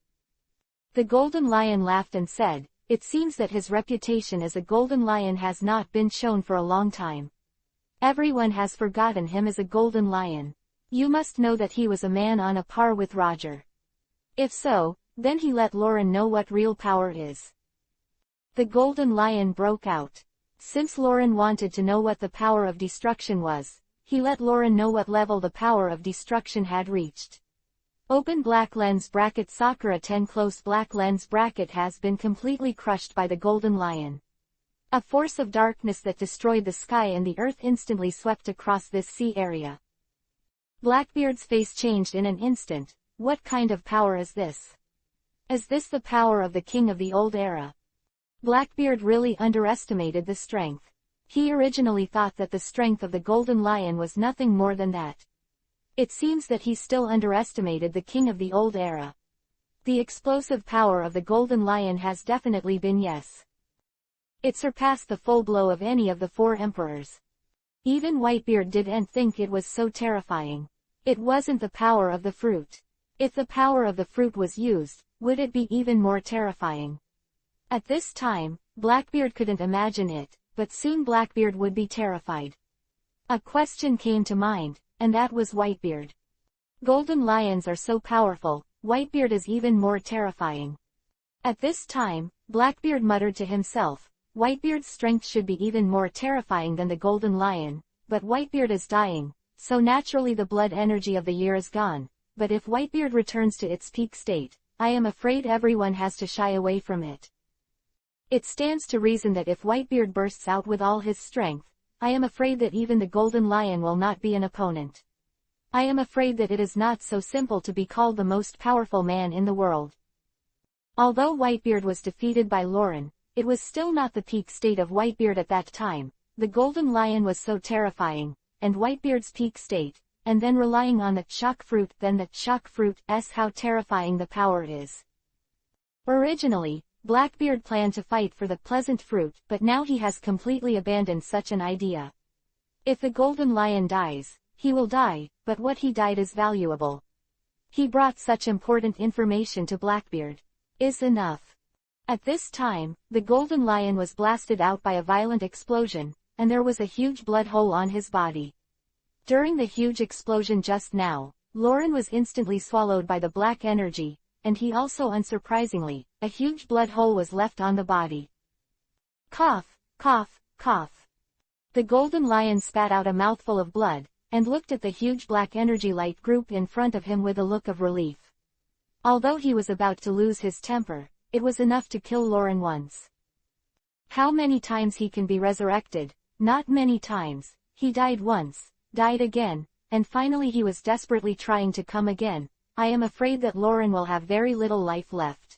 The golden lion laughed and said, "It seems that his reputation as a golden lion has not been shown for a long time. Everyone has forgotten him as a golden lion. You must know that he was a man on a par with Roger. If so, then he let Lauren know what real power is." The golden lion broke out. Since Lauren wanted to know what the power of destruction was, he let Lauren know what level the power of destruction had reached. Open black lens bracket Sakura 10 close black lens bracket has been completely crushed by the golden lion. A force of darkness that destroyed the sky and the earth instantly swept across this sea area. Blackbeard's face changed in an instant. What kind of power is this? Is this the power of the king of the old era? Blackbeard really underestimated the strength. He originally thought that the strength of the golden lion was nothing more than that. It seems that he still underestimated the king of the old era. The explosive power of the golden lion has definitely been yes. It surpassed the full blow of any of the 4 emperors. Even Whitebeard didn't think it was so terrifying. It wasn't the power of the fruit. If the power of the fruit was used, would it be even more terrifying? At this time, Blackbeard couldn't imagine it, but soon Blackbeard would be terrified. A question came to mind, and that was Whitebeard. Golden lions are so powerful, Whitebeard is even more terrifying. At this time, Blackbeard muttered to himself, Whitebeard's strength should be even more terrifying than the golden lion, but Whitebeard is dying, so naturally the blood energy of the year is gone, but if Whitebeard returns to its peak state, I am afraid everyone has to shy away from it. It stands to reason that if Whitebeard bursts out with all his strength, I am afraid that even the golden lion will not be an opponent. I am afraid that it is not so simple to be called the most powerful man in the world. Although Whitebeard was defeated by Lauren, it was still not the peak state of Whitebeard at that time. The golden lion was so terrifying, and Whitebeard's peak state, and then relying on the shock fruit, then the shock fruit's how terrifying the power is. Originally, Blackbeard planned to fight for the pleasant fruit, but now he has completely abandoned such an idea. If the golden lion dies, he will die, but what he died is valuable. He brought such important information to Blackbeard. Is enough. At this time, the golden lion was blasted out by a violent explosion, and there was a huge blood hole on his body. During the huge explosion just now, Lauren was instantly swallowed by the black energy, and he also unsurprisingly, a huge blood hole was left on the body. Cough, cough, cough. The golden lion spat out a mouthful of blood, and looked at the huge black energy light group in front of him with a look of relief. Although he was about to lose his temper, it was enough to kill Lauren once. How many times he can be resurrected? Not many times. He died once, died again, and finally he was desperately trying to come again. I am afraid that Lauren will have very little life left.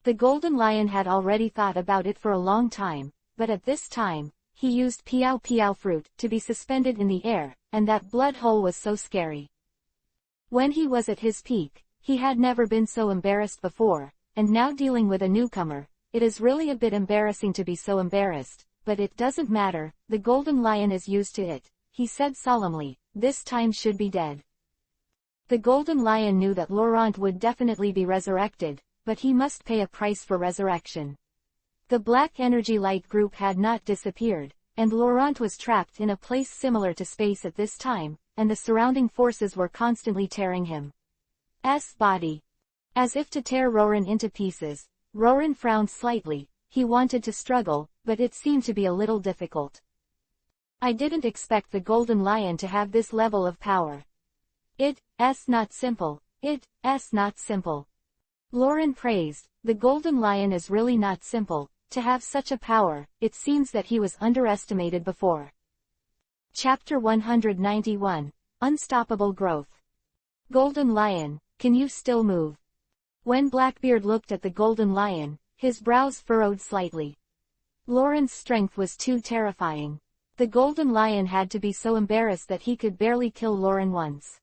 The golden lion had already thought about it for a long time, but at this time, he used piao piao fruit to be suspended in the air, and that blood hole was so scary. When he was at his peak, he had never been so embarrassed before, and now dealing with a newcomer, it is really a bit embarrassing to be so embarrassed, but it doesn't matter, the golden lion is used to it, he said solemnly, this time should be dead. The golden lion knew that Laurent would definitely be resurrected, but he must pay a price for resurrection. The black energy light group had not disappeared, and Laurent was trapped in a place similar to space at this time, and the surrounding forces were constantly tearing him. Body. As if to tear Roran into pieces, Roran frowned slightly, he wanted to struggle, but it seemed to be a little difficult. I didn't expect the golden lion to have this level of power. It's not simple, it's not simple. Lauren praised, the golden lion is really not simple, to have such a power, it seems that he was underestimated before. Chapter 191, Unstoppable Growth. Golden Lion, can you still move? When Blackbeard looked at the golden lion, his brows furrowed slightly. Lauren's strength was too terrifying. The golden lion had to be so embarrassed that he could barely kill Lauren once.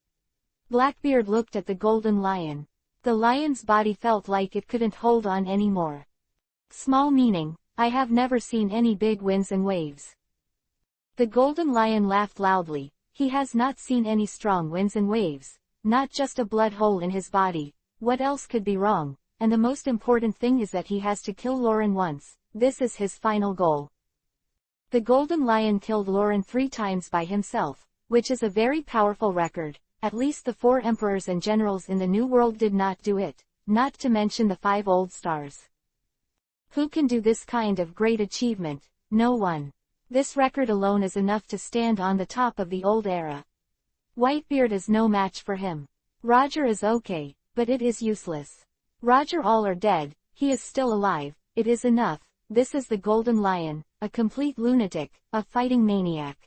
Blackbeard looked at the golden lion. The lion's body felt like it couldn't hold on anymore. Small meaning, I have never seen any big winds and waves. The golden lion laughed loudly, he has not seen any strong winds and waves, not just a blood hole in his body, what else could be wrong, and the most important thing is that he has to kill Lauren once, this is his final goal. The golden lion killed Lauren 3 times by himself, which is a very powerful record, at least the 4 emperors and generals in the New World did not do it, not to mention the 5 old stars. Who can do this kind of great achievement? No one. This record alone is enough to stand on the top of the old era. Whitebeard is no match for him. Roger is okay, but it is useless. Roger all are dead, he is still alive, it is enough, this is the golden lion, a complete lunatic, a fighting maniac.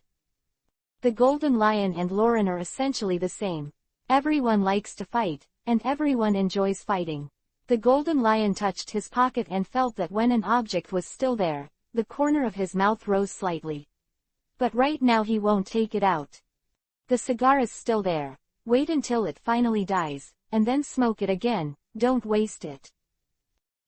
The golden lion and Lauren are essentially the same. Everyone likes to fight, and everyone enjoys fighting. The golden lion touched his pocket and felt that when an object was still there, the corner of his mouth rose slightly. But right now he won't take it out. The cigar is still there. Wait until it finally dies, and then smoke it again, don't waste it.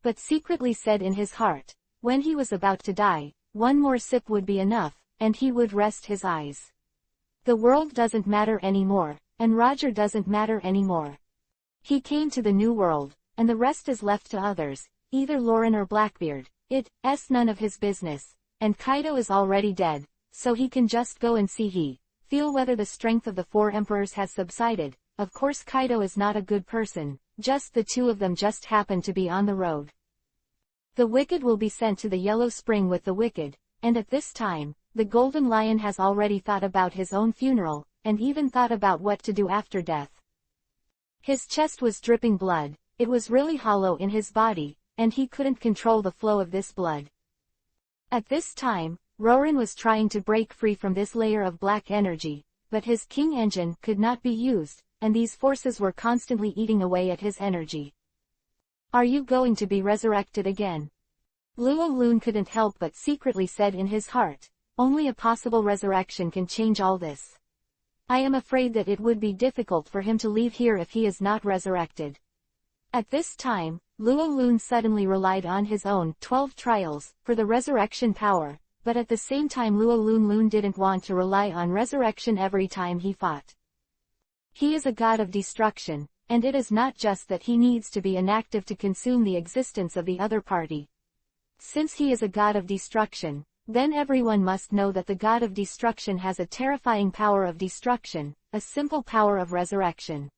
But secretly said in his heart, when he was about to die, one more sip would be enough, and he would rest his eyes. The world doesn't matter anymore, and Roger doesn't matter anymore. He came to the new world, and the rest is left to others, either Lauren or Blackbeard, it's none of his business, and Kaido is already dead, so he can just go and feel whether the strength of the 4 emperors has subsided. Of course Kaido is not a good person, just the 2 of them just happen to be on the road. The wicked will be sent to the Yellow Spring with the wicked, and at this time, the golden lion has already thought about his own funeral, and even thought about what to do after death. His chest was dripping blood, it was really hollow in his body, and he couldn't control the flow of this blood. At this time, Roran was trying to break free from this layer of black energy, but his king engine could not be used, and these forces were constantly eating away at his energy. Are you going to be resurrected again? Luo Lun couldn't help but secretly said in his heart, only a possible resurrection can change all this. I am afraid that it would be difficult for him to leave here if he is not resurrected. At this time, Luo Lun suddenly relied on his own 12 trials for the resurrection power, but at the same time Luo Lun Lun didn't want to rely on resurrection every time he fought. He is a god of destruction, and it is not just that he needs to be inactive to consume the existence of the other party. Since he is a god of destruction, then everyone must know that the god of destruction has a terrifying power of destruction, a simple power of resurrection.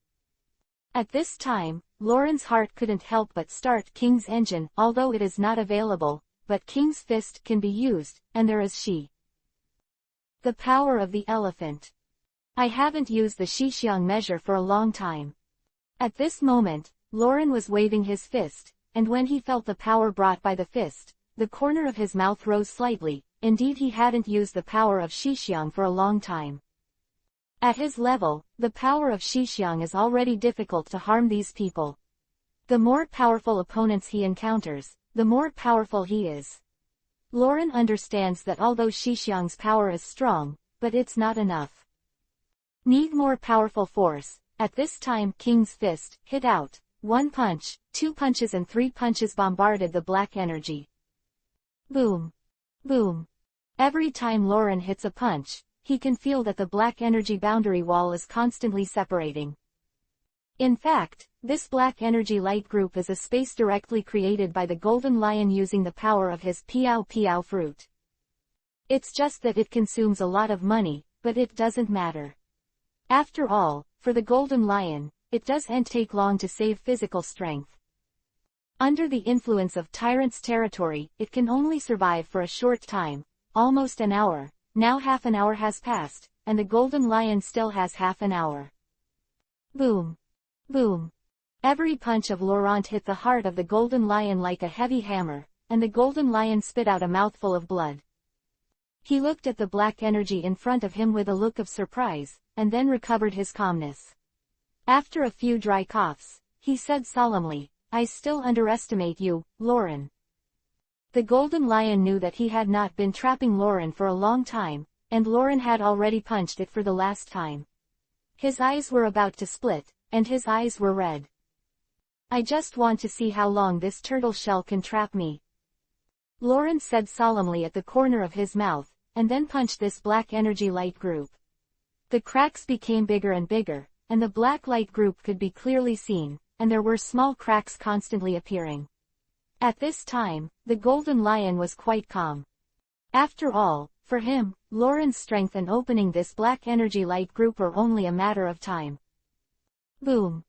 At this time, Lauren's heart couldn't help but start King's engine, although it is not available, but King's fist can be used, and there is she. The power of the elephant. I haven't used the Shixiang measure for a long time. At this moment, Lauren was waving his fist, and when he felt the power brought by the fist, the corner of his mouth rose slightly. Indeed, he hadn't used the power of Shixiang for a long time. At his level, the power of Shixiang is already difficult to harm these people. The more powerful opponents he encounters, the more powerful he is. Lauren understands that although Shixiang's power is strong, but it's not enough. Need more powerful force. At this time King's fist hit out. 1 punch, 2 punches and 3 punches bombarded the black energy. Boom. Boom. Every time Lauren hits a punch, he can feel that the black energy boundary wall is constantly separating. In fact, this black energy light group is a space directly created by the Golden Lion using the power of his Piao Piao fruit. It's just that it consumes a lot of money, but it doesn't matter. After all, for the Golden Lion, it doesn't take long to save physical strength. Under the influence of Tyrant's territory, it can only survive for a short time, almost an hour. Now half an hour has passed, and the Golden Lion still has half an hour. Boom. Boom. Every punch of Laurent hit the heart of the Golden Lion like a heavy hammer, and the Golden Lion spit out a mouthful of blood. He looked at the black energy in front of him with a look of surprise, and then recovered his calmness. After a few dry coughs, he said solemnly, "I still underestimate you, Lauren." The Golden Lion knew that he had not been trapping Lauren for a long time, and Lauren had already punched it for the last time. His eyes were about to split, and his eyes were red. "I just want to see how long this turtle shell can trap me," Lauren said solemnly at the corner of his mouth, and then punched this black energy light group. The cracks became bigger and bigger, and the black light group could be clearly seen, and there were small cracks constantly appearing. At this time, the Golden Lion was quite calm. After all, for him, Lauren's strength and opening this black energy light group were only a matter of time. Boom.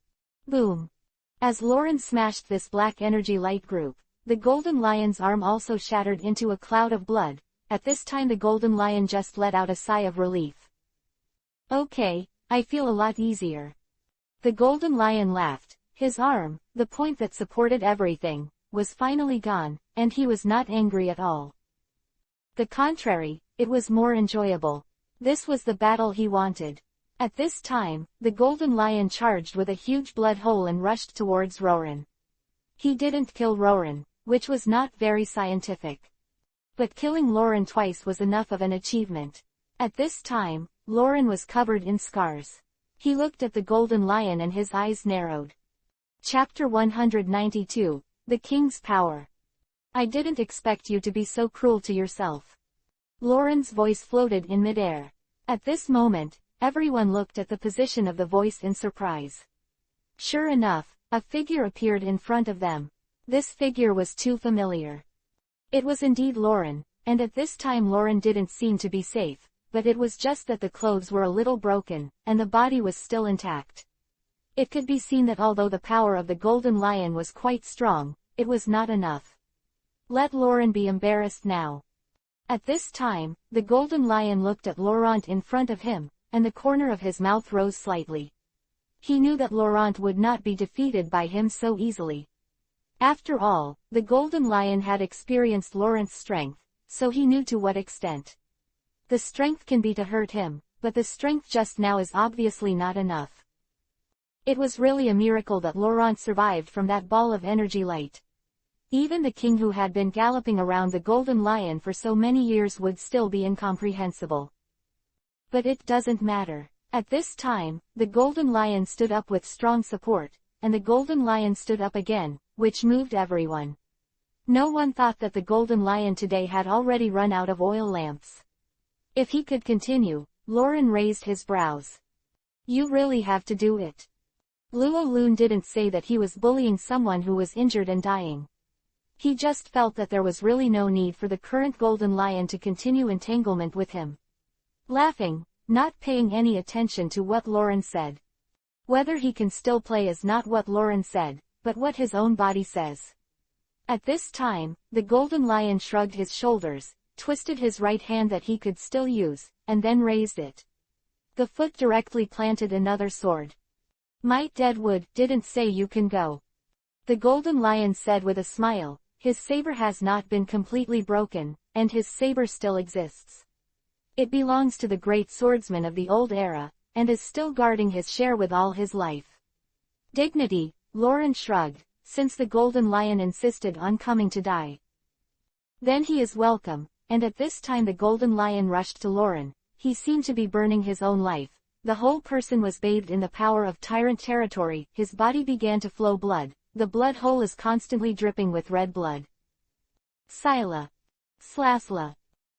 Boom. As Lauren smashed this black energy light group, the Golden Lion's arm also shattered into a cloud of blood. At this time the Golden Lion just let out a sigh of relief. "Okay, I feel a lot easier." The Golden Lion laughed. His arm, the point that supported everything, was finally gone, and he was not angry at all. The contrary, it was more enjoyable. This was the battle he wanted. At this time, the Golden Lion charged with a huge blood hole and rushed towards Roran. He didn't kill Roran, which was not very scientific. But killing Lauren twice was enough of an achievement. At this time, Lauren was covered in scars. He looked at the Golden Lion and his eyes narrowed. Chapter 192, The King's Power. "I didn't expect you to be so cruel to yourself." Lauren's voice floated in midair. At this moment, everyone looked at the position of the voice in surprise. Sure enough, a figure appeared in front of them. This figure was too familiar. It was indeed Lauren, and at this time Lauren didn't seem to be safe, but it was just that the clothes were a little broken, and the body was still intact. It could be seen that although the power of the Golden Lion was quite strong, it was not enough. Let Lauren be embarrassed now. At this time, the Golden Lion looked at Laurent in front of him, and the corner of his mouth rose slightly. He knew that Laurent would not be defeated by him so easily. After all, the Golden Lion had experienced Laurent's strength, so he knew to what extent. The strength can be to hurt him, but the strength just now is obviously not enough. It was really a miracle that Laurent survived from that ball of energy light. Even the king who had been galloping around the Golden Lion for so many years would still be incomprehensible. But it doesn't matter. At this time, the Golden Lion stood up with strong support, and the Golden Lion stood up again, which moved everyone. No one thought that the Golden Lion today had already run out of oil lamps. If he could continue, Lauren raised his brows. You really have to do it. Luo Lun didn't say that he was bullying someone who was injured and dying. He just felt that there was really no need for the current Golden Lion to continue entanglement with him. Laughing, not paying any attention to what Lauren said. Whether he can still play is not what Lauren said, but what his own body says. At this time, the Golden Lion shrugged his shoulders, twisted his right hand that he could still use, and then raised it. The foot directly planted another sword. Might Deadwood didn't say you can go. The Golden Lion said with a smile, his saber has not been completely broken, and his saber still exists. It belongs to the great swordsman of the old era, and is still guarding his share with all his life. Dignity, Lauren shrugged, since the Golden Lion insisted on coming to die. Then he is welcome, and at this time the Golden Lion rushed to Lauren. He seemed to be burning his own life. The whole person was bathed in the power of tyrant territory, his body began to flow blood. The blood hole is constantly dripping with red blood. Sila. Slasla.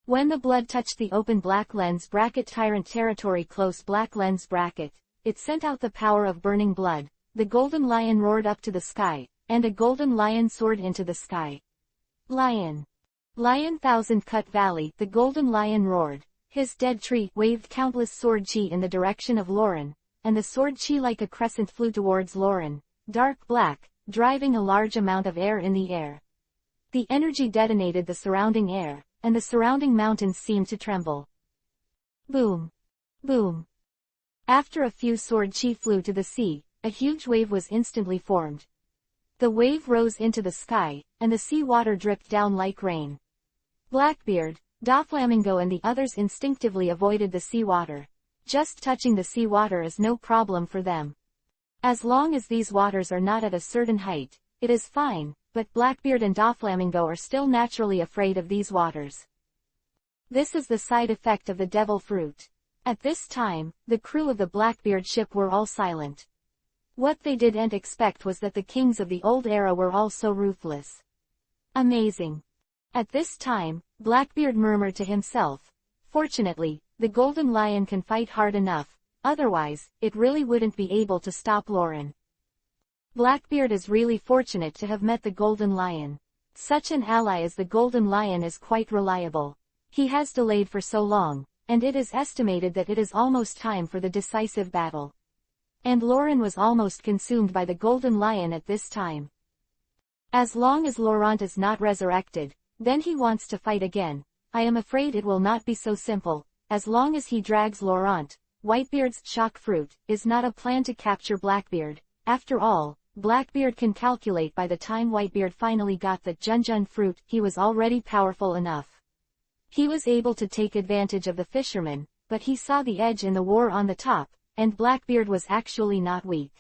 When the blood touched the open black lens bracket tyrant territory close black lens bracket, it sent out the power of burning blood. The Golden Lion roared up to the sky, and a Golden Lion soared into the sky. Lion. Lion Thousand Cut Valley. The Golden Lion roared. His dead tree waved countless sword chi in the direction of Lauren, and the sword chi like a crescent flew towards Lauren, dark black, driving a large amount of air in the air. The energy detonated the surrounding air, and the surrounding mountains seemed to tremble. Boom. Boom. After a few sword chi flew to the sea, a huge wave was instantly formed. The wave rose into the sky, and the sea water dripped down like rain. Blackbeard, Doflamingo and the others instinctively avoided the sea water. Just touching the sea water is no problem for them. As long as these waters are not at a certain height, it is fine, but Blackbeard and Doflamingo are still naturally afraid of these waters. This is the side effect of the devil fruit. At this time, the crew of the Blackbeard ship were all silent. What they didn't expect was that the kings of the old era were all so ruthless. Amazing. At this time, Blackbeard murmured to himself, fortunately, the Golden Lion can fight hard enough, otherwise, it really wouldn't be able to stop Lauren. Blackbeard is really fortunate to have met the Golden Lion. Such an ally as the Golden Lion is quite reliable. He has delayed for so long, and it is estimated that it is almost time for the decisive battle. And Lauren was almost consumed by the Golden Lion at this time. As long as Laurent is not resurrected, then he wants to fight again. I am afraid it will not be so simple. As long as he drags Laurent, Whitebeard's shock fruit is not a plan to capture Blackbeard. After all, Blackbeard can calculate by the time Whitebeard finally got the Junjun fruit, he was already powerful enough. He was able to take advantage of the fishermen, but he saw the edge in the war on the top, and Blackbeard was actually not weak.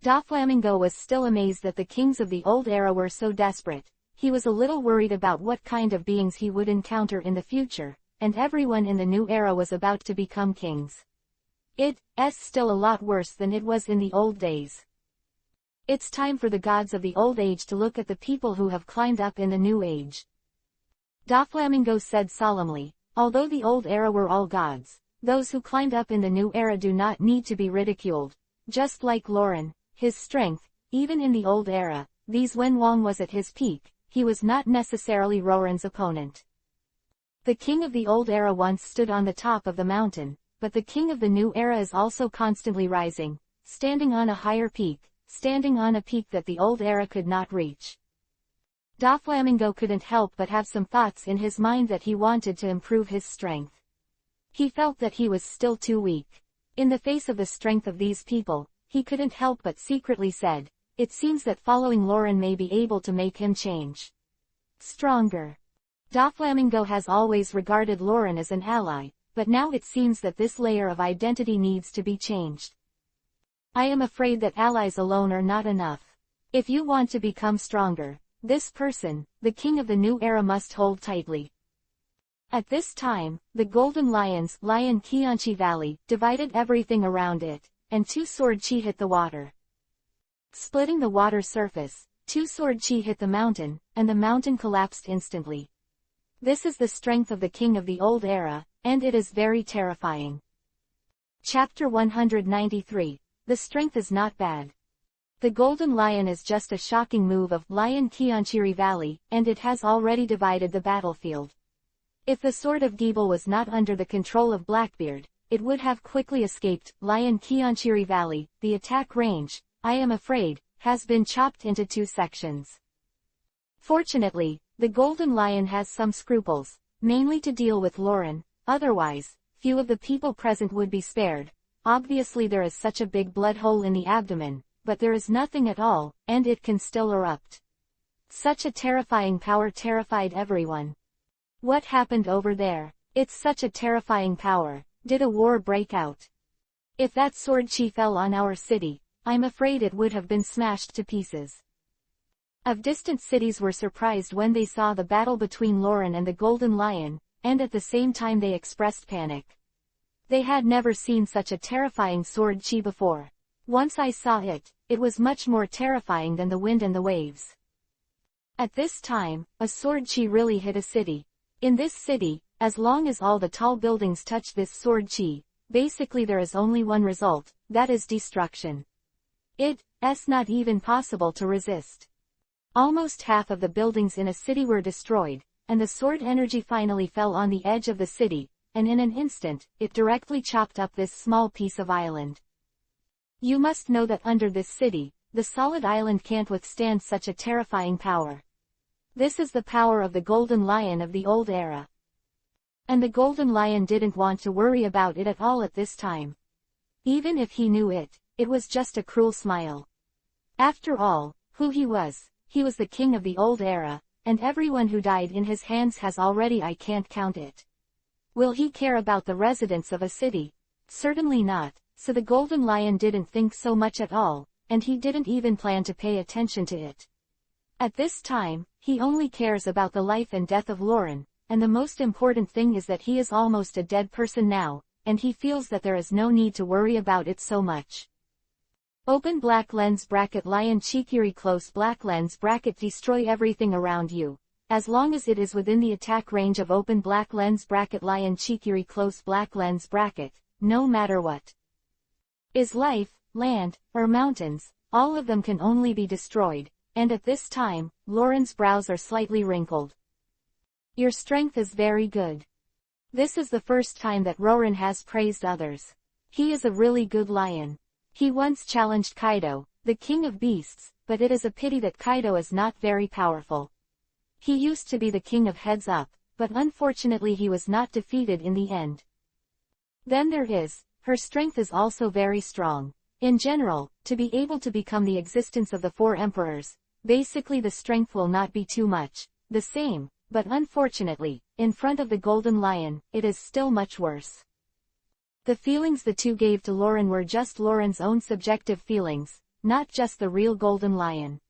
Doflamingo was still amazed that the kings of the old era were so desperate. He was a little worried about what kind of beings he would encounter in the future, and everyone in the new era was about to become kings. It's still a lot worse than it was in the old days. It's time for the gods of the old age to look at the people who have climbed up in the new age. Doflamingo said solemnly, although the old era were all gods, those who climbed up in the new era do not need to be ridiculed. Just like Lauren, his strength, even in the old era, when Wang was at his peak, he was not necessarily Lauren's opponent. The king of the old era once stood on the top of the mountain, but the king of the new era is also constantly rising, standing on a higher peak, standing on a peak that the old era could not reach. Doflamingo couldn't help but have some thoughts in his mind that he wanted to improve his strength. He felt that he was still too weak. In the face of the strength of these people, he couldn't help but secretly said, it seems that following Lauren may be able to make him change. Stronger. Doflamingo has always regarded Lauren as an ally, but now it seems that this layer of identity needs to be changed. I am afraid that allies alone are not enough. If you want to become stronger, this person, the king of the new era, must hold tightly. At this time, the Golden Lions, Lion Qianchi Valley, divided everything around it, and two sword chi hit the water. Splitting the water surface, two sword chi hit the mountain, and the mountain collapsed instantly. This is the strength of the king of the old era, and it is very terrifying. Chapter 193. The strength is not bad. The Golden Lion is just a shocking move of Lion Qianqiri Valley, and it has already divided the battlefield. If the sword of Gebel was not under the control of Blackbeard, it would have quickly escaped. Lion Qianqiri Valley, the attack range, I am afraid, has been chopped into two sections. Fortunately, the Golden Lion has some scruples, mainly to deal with Lauren, otherwise, few of the people present would be spared. Obviously there is such a big blood hole in the abdomen, but there is nothing at all, and it can still erupt. Such a terrifying power terrified everyone. What happened over there? It's such a terrifying power. Did a war break out? If that sword chi fell on our city, I'm afraid it would have been smashed to pieces. Of distant cities were surprised when they saw the battle between Lauren and the Golden Lion, and at the same time they expressed panic. They had never seen such a terrifying sword chi before. Once I saw it, it was much more terrifying than the wind and the waves. At this time, a sword chi really hit a city. In this city, as long as all the tall buildings touch this sword chi, basically there is only one result, that is destruction. It's not even possible to resist. Almost half of the buildings in a city were destroyed, and the sword energy finally fell on the edge of the city, and in an instant, it directly chopped up this small piece of island. You must know that under this city, the solid island can't withstand such a terrifying power. This is the power of the Golden Lion of the old era. And the Golden Lion didn't want to worry about it at all at this time. Even if he knew it, it was just a cruel smile. After all, who he was the king of the old era, and everyone who died in his hands has already I can't count it. Will he care about the residents of a city? Certainly not. So the Golden Lion didn't think so much at all, and he didn't even plan to pay attention to it. At this time, he only cares about the life and death of Lauren, and the most important thing is that he is almost a dead person now, and he feels that there is no need to worry about it so much. Open black lens bracket Lion Chikiri close black lens bracket destroy everything around you, as long as it is within the attack range of open black lens bracket Lion Chikiri close black lens bracket, no matter what is life, land, or mountains, all of them can only be destroyed, and at this time, Lauren's brows are slightly wrinkled. Your strength is very good. This is the first time that Roran has praised others. He is a really good lion. He once challenged Kaido, the king of beasts, but it is a pity that Kaido is not very powerful. He used to be the king of heads up, but unfortunately he was not defeated in the end. Then there is, her strength is also very strong. In general, to be able to become the existence of the four emperors, basically the strength will not be too much, the same, but unfortunately, in front of the Golden Lion, it is still much worse. The feelings the two gave to Lauren were just Lauren's own subjective feelings, not just the real Golden Lion.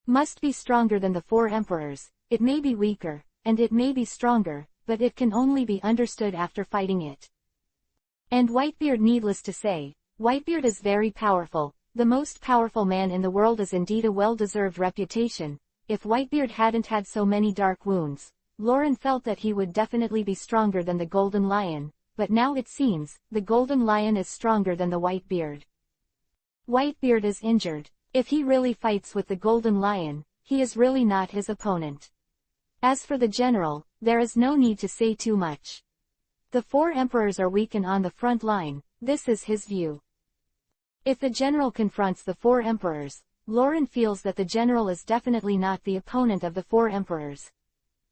Must be stronger than the four emperors, it may be weaker, and it may be stronger, but it can only be understood after fighting it. And Whitebeard, needless to say, Whitebeard is very powerful. The most powerful man in the world is indeed a well-deserved reputation. If Whitebeard hadn't had so many dark wounds, Lauren felt that he would definitely be stronger than the Golden Lion, but now it seems, the Golden Lion is stronger than the Whitebeard. Whitebeard is injured. If he really fights with the Golden Lion, he is really not his opponent. As for the general, there is no need to say too much. The four emperors are weak and on the front line, this is his view. If the general confronts the four emperors, Lauren feels that the general is definitely not the opponent of the four emperors.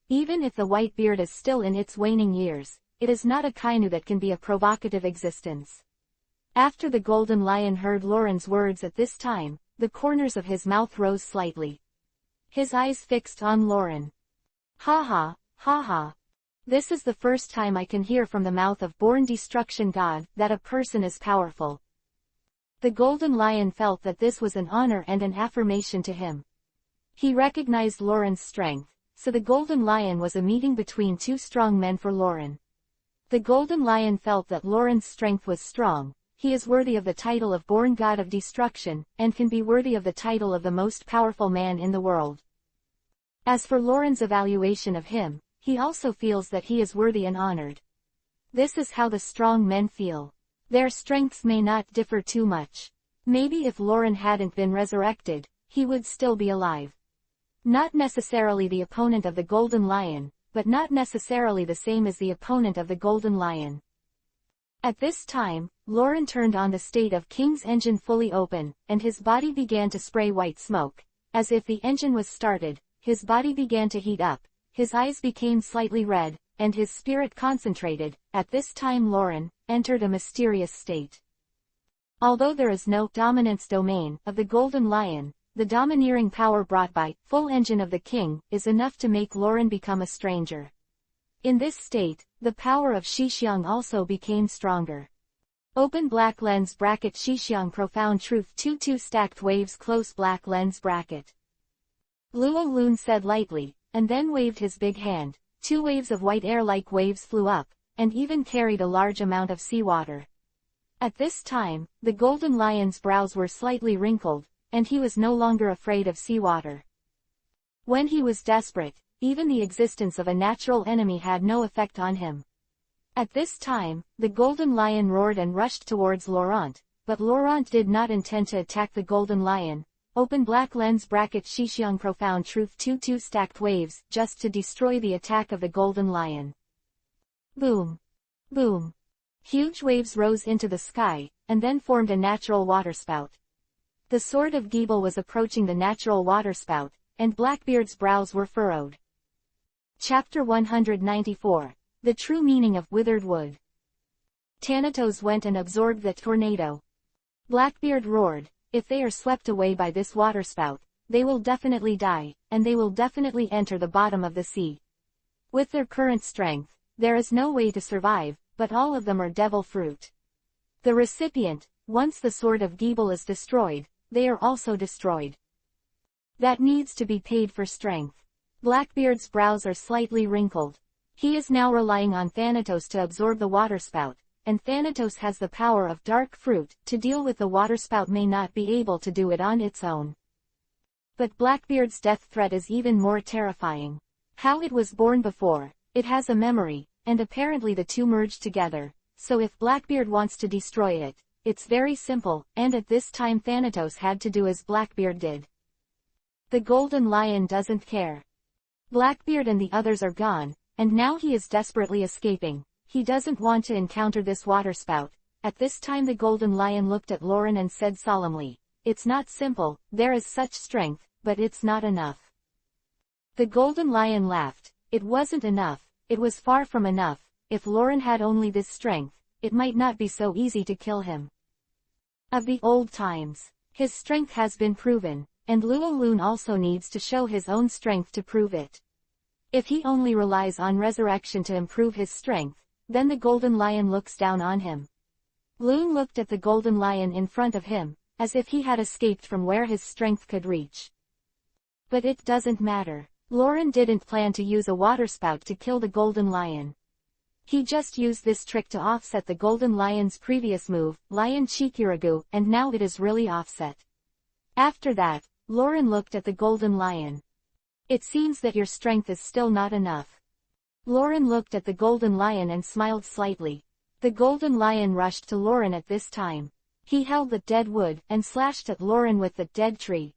Even if the Whitebeard is still in its waning years, it is not a Kainu that can be a provocative existence. After the Golden Lion heard Lauren's words at this time, the corners of his mouth rose slightly. His eyes fixed on Lauren. Ha ha, ha ha. This is the first time I can hear from the mouth of born destruction god that a person is powerful. The Golden Lion felt that this was an honor and an affirmation to him. He recognized Lauren's strength, so the Golden Lion was a meeting between two strong men for Lauren. The Golden Lion felt that Lauren's strength was strong. he is worthy of the title of born god of destruction, and can be worthy of the title of the most powerful man in the world. As for Lauren's evaluation of him, he also feels that he is worthy and honored. This is how the strong men feel. Their strengths may not differ too much. Maybe if Lauren hadn't been resurrected, he would still be alive. Not necessarily the opponent of the Golden Lion, but not necessarily the same as the opponent of the Golden Lion. At this time, Lauren turned on the state of King's engine fully open, and his body began to spray white smoke. As if the engine was started, his body began to heat up, his eyes became slightly red, and his spirit concentrated. At this time Lauren entered a mysterious state. Although there is no dominance domain of the Golden Lion, the domineering power brought by full engine of the king is enough to make Lauren become a stranger. In this state, the power of Shixiang also became stronger. Open black lens bracket Shixiang profound truth 2 stacked waves close black lens bracket. Luo Lun said lightly, and then waved his big hand. 2 waves of white air like waves flew up, and even carried a large amount of seawater. At this time, the Golden Lion's brows were slightly wrinkled, and he was no longer afraid of seawater. When he was desperate, even the existence of a natural enemy had no effect on him. At this time, the Golden Lion roared and rushed towards Laurent, but Laurent did not intend to attack the Golden Lion. Open black lens bracket Shixiang profound truth 2 stacked waves just to destroy the attack of the Golden Lion. Boom! Boom! Huge waves rose into the sky, and then formed a natural waterspout. The sword of Gebel was approaching the natural waterspout, and Blackbeard's brows were furrowed. Chapter 194. The True Meaning of Withered Wood. Thanatos went and absorbed the tornado. Blackbeard roared, if they are swept away by this waterspout, they will definitely die, and they will definitely enter the bottom of the sea. With their current strength, there is no way to survive, but all of them are devil fruit. The recipient, once the sword of Gebel is destroyed, they are also destroyed. That needs to be paid for strength. Blackbeard's brows are slightly wrinkled. He is now relying on Thanatos to absorb the waterspout, and Thanatos has the power of dark fruit to deal with the waterspout may not be able to do it on its own. But Blackbeard's death threat is even more terrifying. How it was born before, it has a memory, and apparently the two merge together, so if Blackbeard wants to destroy it, it's very simple, and at this time Thanatos had to do as Blackbeard did. The Golden Lion doesn't care. Blackbeard and the others are gone, and now he is desperately escaping. He doesn't want to encounter this waterspout. At this time the Golden Lion looked at Lauren and said solemnly, it's not simple, there is such strength, but it's not enough. The Golden Lion laughed. It wasn't enough, it was far from enough. If Lauren had only this strength, it might not be so easy to kill him. Of the old times, his strength has been proven, and Luo Lun also needs to show his own strength to prove it. If he only relies on resurrection to improve his strength, then the Golden Lion looks down on him. Lun looked at the Golden Lion in front of him, as if he had escaped from where his strength could reach. But it doesn't matter. Lauren didn't plan to use a waterspout to kill the Golden Lion. He just used this trick to offset the Golden Lion's previous move, Lion Chikiragu, and now it is really offset. After that, Lauren looked at the Golden Lion. It seems that your strength is still not enough. Lauren looked at the Golden Lion and smiled slightly. The Golden Lion rushed to Lauren at this time. He held the dead wood and slashed at Lauren with the dead tree.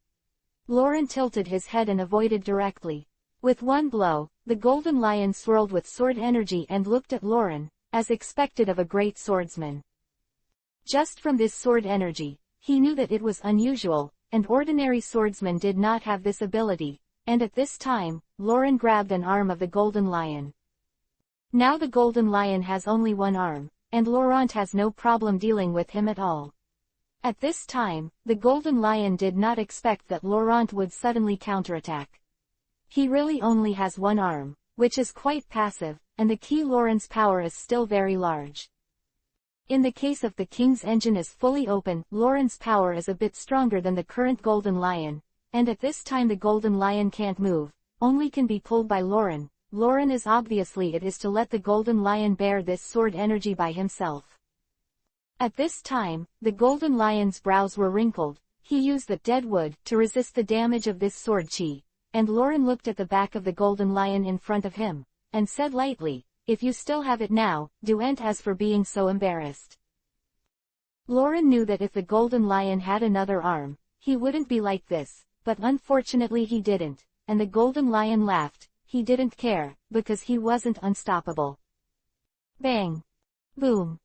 Lauren tilted his head and avoided directly. With one blow, the Golden Lion swirled with sword energy and looked at Lauren, as expected of a great swordsman. Just from this sword energy, he knew that it was unusual, and ordinary swordsmen did not have this ability, and at this time, Lauren grabbed an arm of the Golden Lion. Now the Golden Lion has only one arm, and Laurent has no problem dealing with him at all. At this time, the Golden Lion did not expect that Laurent would suddenly counterattack. He really only has one arm, which is quite passive, and the key Laurent's power is still very large. In the case of the King's engine is fully open, Laurent's power is a bit stronger than the current Golden Lion, and at this time the Golden Lion can't move, only can be pulled by Lauren. Lauren is obviously it is to let the Golden Lion bear this sword energy by himself. At this time, the golden lion's brows were wrinkled. He used the dead wood to resist the damage of this sword chi, and Lauren looked at the back of the golden lion in front of him, and said lightly, "If you still have it now, don't as for being so embarrassed." Lauren knew that if the golden lion had another arm, he wouldn't be like this, but unfortunately he didn't, and the golden lion laughed. He didn't care, because he wasn't unstoppable. Bang! Boom!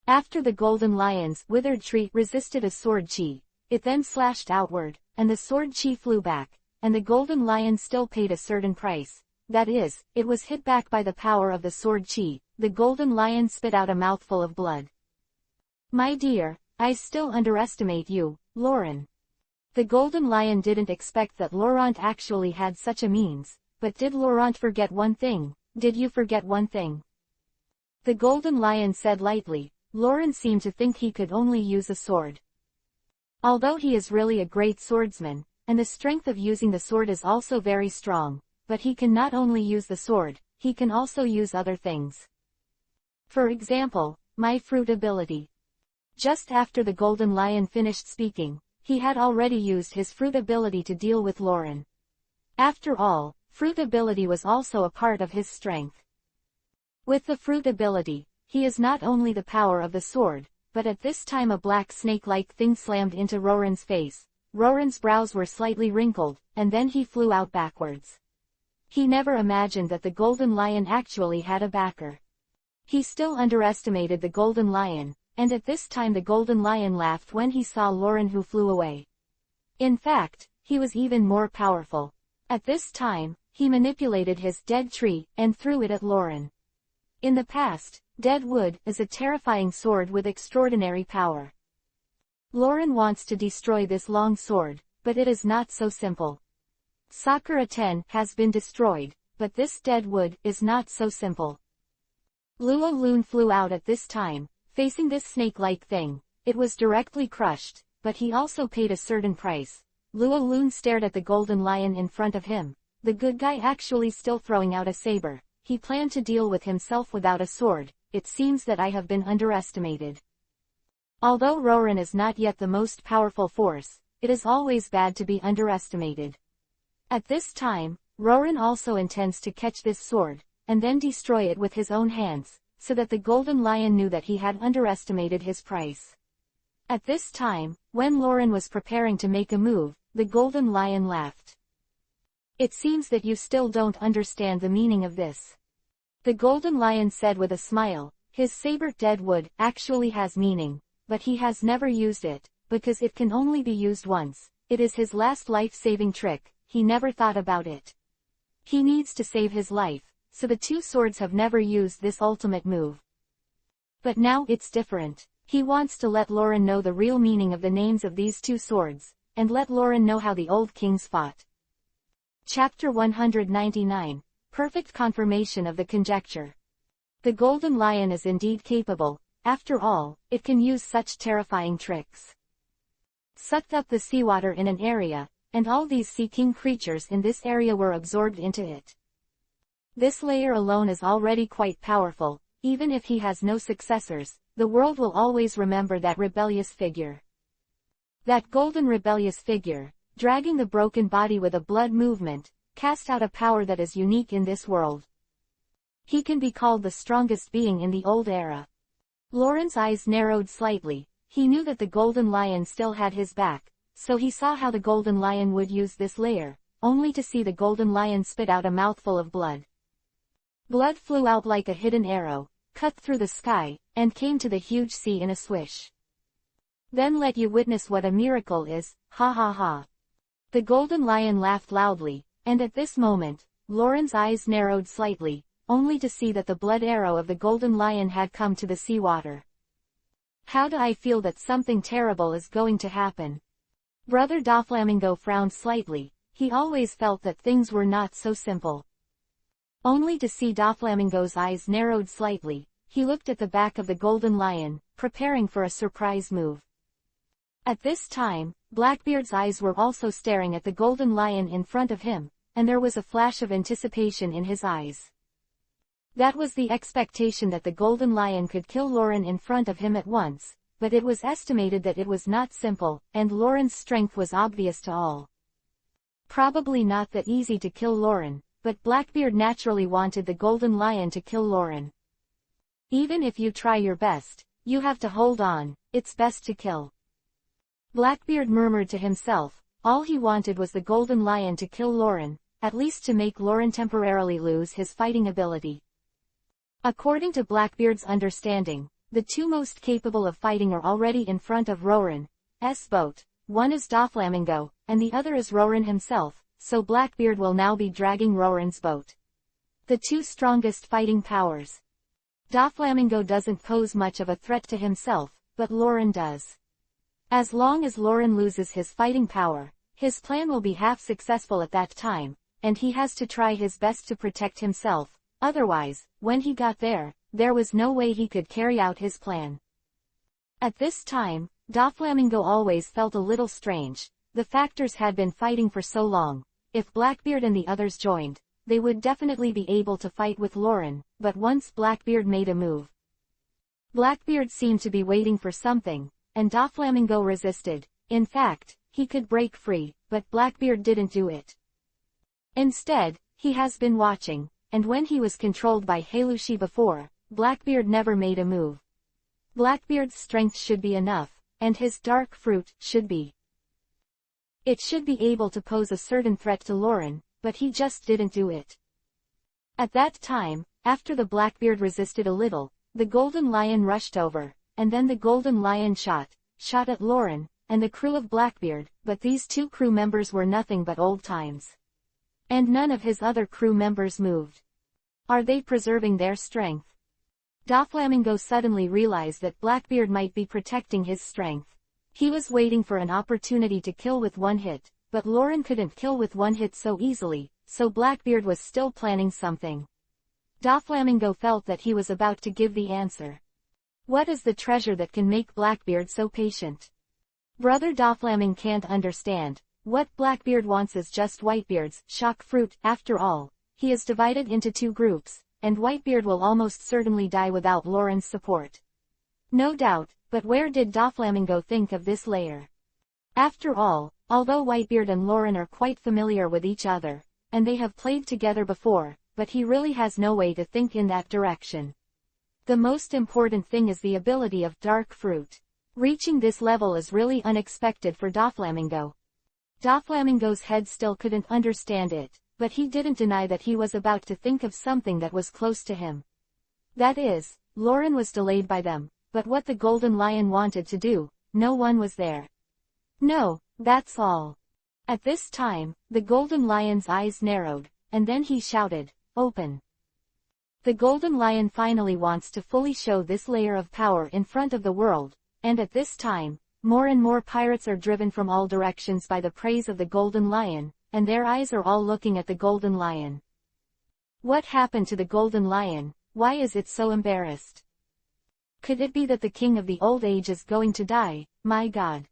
After the golden lion's withered tree resisted a sword chi, it then slashed outward, and the sword chi flew back, and the golden lion still paid a certain price. That is, it was hit back by the power of the sword chi. The golden lion spit out a mouthful of blood. "My dear, I still underestimate you, Lauren." The golden lion didn't expect that Laurent actually had such a means, but did Laurent forget one thing? Did you forget one thing? The golden lion said lightly. Lauren seemed to think he could only use a sword. Although he is really a great swordsman, and the strength of using the sword is also very strong, but he can not only use the sword, he can also use other things. For example, my fruit ability. Just after the golden lion finished speaking, he had already used his fruit ability to deal with Lauren. After all, fruit ability was also a part of his strength. With the fruit ability, he is not only the power of the sword, but at this time a black snake-like thing slammed into Roran's face. Roran's brows were slightly wrinkled, and then he flew out backwards. He never imagined that the golden lion actually had a backer. He still underestimated the golden lion, and at this time the golden lion laughed when he saw Lauren, who flew away. In fact, he was even more powerful. At this time, he manipulated his dead tree and threw it at Lauren. In the past, dead wood is a terrifying sword with extraordinary power. Lauren wants to destroy this long sword, but it is not so simple. Sakura 10 has been destroyed, but this dead wood is not so simple. Luo Lun flew out at this time, facing this snake-like thing. It was directly crushed, but he also paid a certain price. Luo Lun stared at the golden lion in front of him. The good guy actually still throwing out a saber. He planned to deal with himself without a sword. It seems that I have been underestimated. Although Roran is not yet the most powerful force, it is always bad to be underestimated. At this time, Roran also intends to catch this sword, and then destroy it with his own hands, so that the golden lion knew that he had underestimated his price. At this time, when Lauren was preparing to make a move, the golden lion laughed. "It seems that you still don't understand the meaning of this." The golden lion said with a smile. His saber dead wood actually has meaning, but he has never used it, because it can only be used once. It is his last life-saving trick. He never thought about it. He needs to save his life, so the two swords have never used this ultimate move. But now it's different. He wants to let Lauren know the real meaning of the names of these two swords, and let Lauren know how the old kings fought. Chapter 199. Perfect confirmation of the conjecture. The golden lion is indeed capable. After all, it can use such terrifying tricks. Sucked up the seawater in an area, and all these sea king creatures in this area were absorbed into it. This layer alone is already quite powerful. Even if he has no successors, the world will always remember that rebellious figure. That golden rebellious figure, dragging the broken body with a blood movement, cast out a power that is unique in this world. He can be called the strongest being in the old era. Lauren's eyes narrowed slightly. He knew that the golden lion still had his back, so he saw how the golden lion would use this layer, only to see the golden lion spit out a mouthful of blood. Blood flew out like a hidden arrow, cut through the sky, and came to the huge sea in a swish. "Then let you witness what a miracle is, ha ha ha." The golden lion laughed loudly, and at this moment, Lauren's eyes narrowed slightly, only to see that the blood arrow of the golden lion had come to the seawater. "How do I feel that something terrible is going to happen?" Brother Doflamingo frowned slightly. He always felt that things were not so simple. Only to see Doflamingo's eyes narrowed slightly, he looked at the back of the golden lion, preparing for a surprise move. At this time, Blackbeard's eyes were also staring at the golden lion in front of him, and there was a flash of anticipation in his eyes. That was the expectation that the golden lion could kill Lauren in front of him at once, but it was estimated that it was not simple, and Lauren's strength was obvious to all. Probably not that easy to kill Lauren, but Blackbeard naturally wanted the Golden Lion to kill Lauren. Even if you try your best, you have to hold on, it's best to kill. Blackbeard murmured to himself, all he wanted was the Golden Lion to kill Lauren, at least to make Lauren temporarily lose his fighting ability. According to Blackbeard's understanding, the two most capable of fighting are already in front of Lauren's boat. One is Doflamingo, and the other is Lauren himself, so Blackbeard will now be dragging Lauren's boat. The two strongest fighting powers. Doflamingo doesn't pose much of a threat to himself, but Lauren does. As long as Lauren loses his fighting power, his plan will be half successful at that time, and he has to try his best to protect himself, otherwise, when he got there, there was no way he could carry out his plan. At this time, Doflamingo always felt a little strange. The factors had been fighting for so long. If Blackbeard and the others joined, they would definitely be able to fight with Lauren, but once Blackbeard made a move. Blackbeard seemed to be waiting for something, and Doflamingo resisted. In fact, he could break free, but Blackbeard didn't do it. Instead, he has been watching, and when he was controlled by Halushi before, Blackbeard never made a move. Blackbeard's strength should be enough, and his dark fruit should be. It should be able to pose a certain threat to Lauren, but he just didn't do it. At that time, after the Blackbeard resisted a little, the Golden Lion rushed over, and then the Golden Lion shot at Lauren, and the crew of Blackbeard, but these two crew members were nothing but old times. And none of his other crew members moved. Are they preserving their strength? Doflamingo suddenly realized that Blackbeard might be protecting his strength. He was waiting for an opportunity to kill with one hit, but Lauren couldn't kill with one hit so easily, so Blackbeard was still planning something. Doflamingo felt that he was about to give the answer. What is the treasure that can make Blackbeard so patient? Brother Doflamingo can't understand. What Blackbeard wants is just Whitebeard's shock fruit. After all, he is divided into two groups, and Whitebeard will almost certainly die without Lauren's support. No doubt, but where did Doflamingo think of this layer? After all, although Whitebeard and Lauren are quite familiar with each other, and they have played together before, but he really has no way to think in that direction. The most important thing is the ability of dark fruit. Reaching this level is really unexpected for Doflamingo. Doflamingo's head still couldn't understand it, but he didn't deny that he was about to think of something that was close to him. That is, Lauren was delayed by them, but what the Golden Lion wanted to do, no one was there. No, that's all. At this time, the Golden Lion's eyes narrowed, and then he shouted, "Open." The Golden Lion finally wants to fully show this layer of power in front of the world, and at this time, more and more pirates are driven from all directions by the praise of the Golden Lion, and their eyes are all looking at the Golden Lion. What happened to the Golden Lion? Why is it so embarrassed? Could it be that the king of the old age is going to die? My God.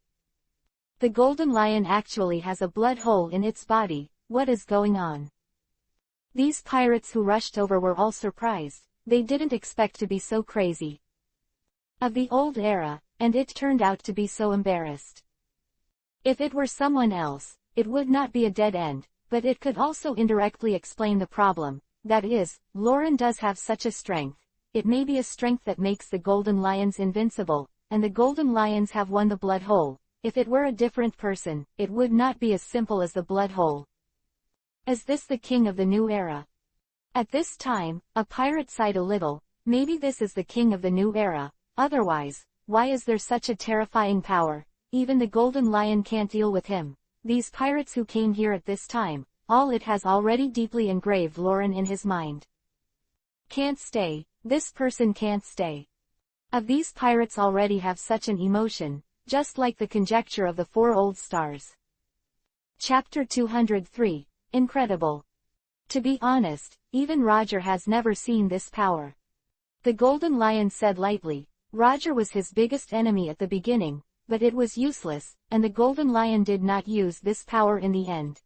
The Golden Lion actually has a blood hole in its body. What is going on? These pirates who rushed over were all surprised. They didn't expect to be so crazy. Of the old era, and it turned out to be so embarrassed. If it were someone else, it would not be a dead end, but it could also indirectly explain the problem. That is, Lauren does have such a strength. It may be a strength that makes the Golden Lions invincible, and the Golden Lions have won the blood hole. If it were a different person, it would not be as simple as the blood hole. Is this the king of the new era? At this time, a pirate sighed a little. Maybe this is the king of the new era. Otherwise, why is there such a terrifying power? Even the Golden Lion can't deal with him. These pirates who came here at this time, all it has already deeply engraved Lauren in his mind. Can't stay. This person can't stay. Of these pirates already have such an emotion, just like the conjecture of the four old stars. Chapter 203. Incredible. To be honest, even Roger has never seen this power. The Golden Lion said lightly. Roger was his biggest enemy at the beginning, but it was useless, and the Golden Lion did not use this power in the end.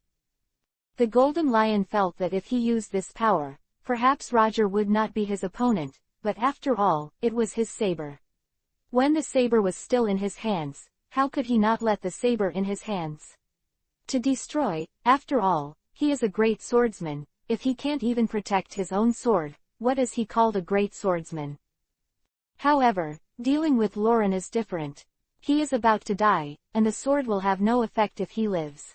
The Golden Lion felt that if he used this power, perhaps Roger would not be his opponent, but after all, it was his saber. When the saber was still in his hands, how could he not let the saber in his hands? To destroy, after all, he is a great swordsman. If he can't even protect his own sword, what is he called a great swordsman? However, dealing with Lauren is different. He is about to die, and the sword will have no effect if he lives.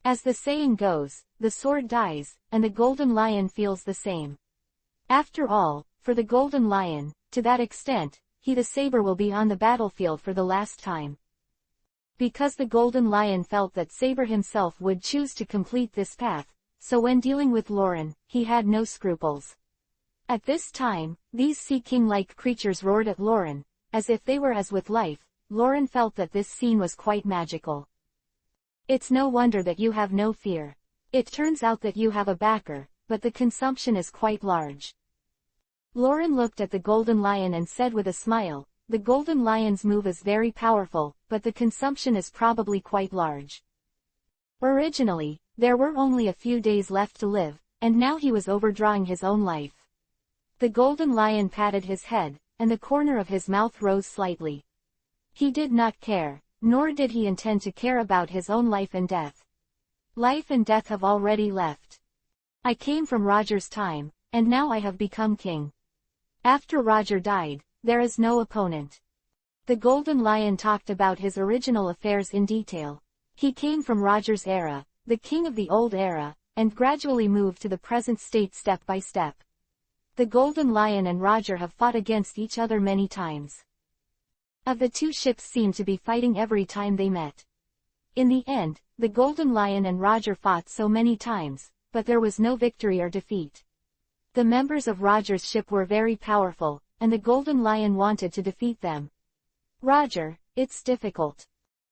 As the saying goes, the sword dies, and the golden lion feels the same. After all, for the golden lion, to that extent, the saber will be on the battlefield for the last time. Because the golden lion felt that Saber himself would choose to complete this path, so when dealing with Lauren, he had no scruples. At this time, these sea king-like creatures roared at Lauren, as if they were as with life. Lauren felt that this scene was quite magical. It's no wonder that you have no fear. It turns out that you have a backer, but the consumption is quite large. Lauren looked at the golden lion and said with a smile, the golden lion's move is very powerful, but the consumption is probably quite large. Originally, there were only a few days left to live, and now he was overdrawing his own life. The golden lion patted his head, and the corner of his mouth rose slightly. He did not care, nor did he intend to care about his own life and death. Life and death have already left. I came from Roger's time, and now I have become king. After Roger died, there is no opponent. The golden lion talked about his original affairs in detail. He came from Roger's era, the king of the old era, and gradually moved to the present state step by step. The golden lion and Roger have fought against each other many times. Of the two ships seemed to be fighting every time they met. In the end, the golden lion and Roger fought so many times, but there was no victory or defeat. The members of Roger's ship were very powerful, and the golden lion wanted to defeat them. Roger, it's difficult.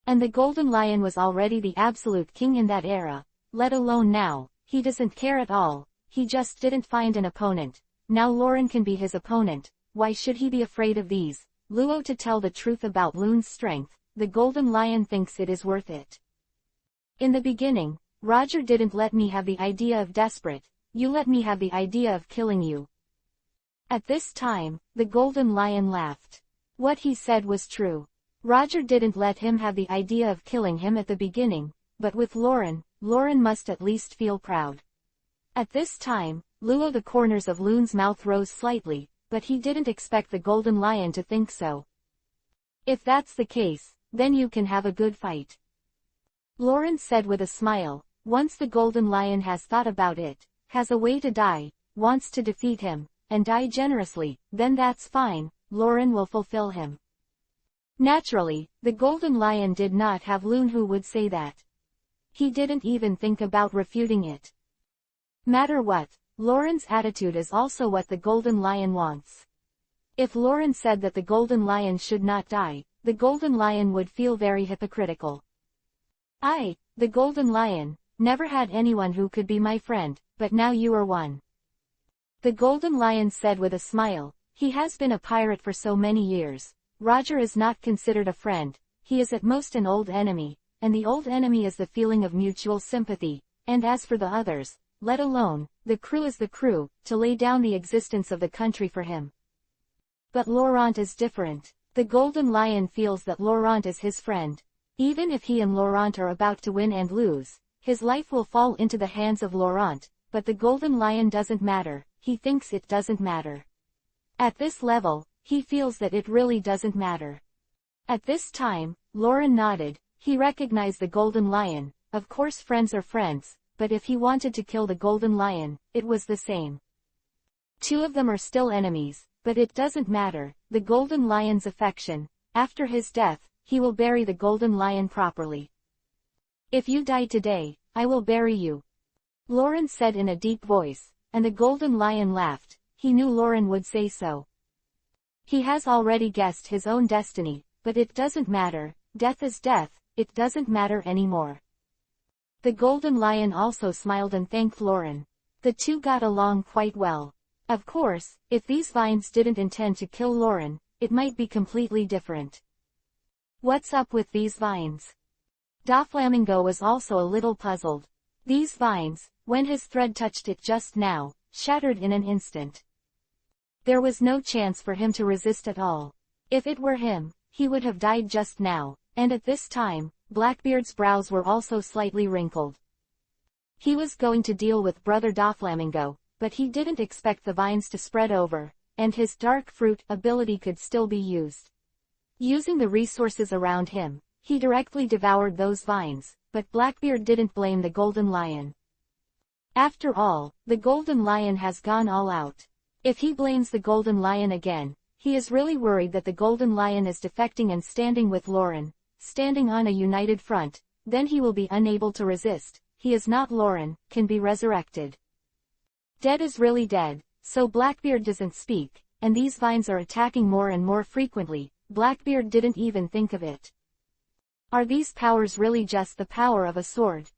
And the golden lion was already the absolute king in that era, let alone now. He doesn't care at all, he just didn't find an opponent. Now Lauren can be his opponent. Why should he be afraid of these? Luo, to tell the truth about Loon's strength, the golden lion thinks it is worth it. In the beginning, Roger didn't let me have the idea of desperate, you let me have the idea of killing you. At this time, the golden lion laughed. What he said was true. Roger didn't let him have the idea of killing him at the beginning, but with Lauren must at least feel proud. At this time, Luo, the corners of Loon's mouth rose slightly, but he didn't expect the golden lion to think so. If that's the case, then you can have a good fight. Lauren said with a smile, once the golden lion has thought about it, has a way to die, wants to defeat him, and die generously, then that's fine, Lauren will fulfill him. Naturally, the golden lion did not have Loon who would say that. He didn't even think about refuting it. Matter what, Lauren's attitude is also what the golden lion wants. If Lauren said that the golden lion should not die, the golden lion would feel very hypocritical. I, the golden lion, never had anyone who could be my friend, but now you are one. The golden lion said with a smile, he has been a pirate for so many years. Roger is not considered a friend, he is at most an old enemy, and the old enemy is the feeling of mutual sympathy, and as for the others, let alone, the crew is the crew, to lay down the existence of the country for him. But Laurent is different. The golden lion feels that Laurent is his friend. Even if he and Laurent are about to win and lose, his life will fall into the hands of Laurent, but the golden lion doesn't matter, he thinks it doesn't matter. At this level, he feels that it really doesn't matter. At this time, Lauren nodded, he recognized the golden lion. Of course friends are friends, but if he wanted to kill the golden lion, it was the same. Two of them are still enemies, but it doesn't matter, the golden lion's affection. After his death, he will bury the golden lion properly. If you die today, I will bury you. Lauren said in a deep voice, and the golden lion laughed, he knew Lauren would say so. He has already guessed his own destiny, but it doesn't matter, death is death, it doesn't matter anymore. The golden lion also smiled and thanked Lauren. The two got along quite well. Of course, if these vines didn't intend to kill Lauren, it might be completely different. What's up with these vines? Doflamingo was also a little puzzled. These vines, when his thread touched it just now, shattered in an instant. There was no chance for him to resist at all. If it were him, he would have died just now, and at this time, Blackbeard's brows were also slightly wrinkled. He was going to deal with Brother Doflamingo, but he didn't expect the vines to spread over, and his dark fruit ability could still be used. Using the resources around him, he directly devoured those vines, but Blackbeard didn't blame the Golden Lion. After all, the Golden Lion has gone all out. If he blames the Golden Lion again, he is really worried that the Golden Lion is defecting and standing with Lauren, standing on a united front, then he will be unable to resist. He is not Lauren, can be resurrected. Dead is really dead, so Blackbeard doesn't speak, and these vines are attacking more and more frequently. Blackbeard didn't even think of it. Are these powers really just the power of a sword?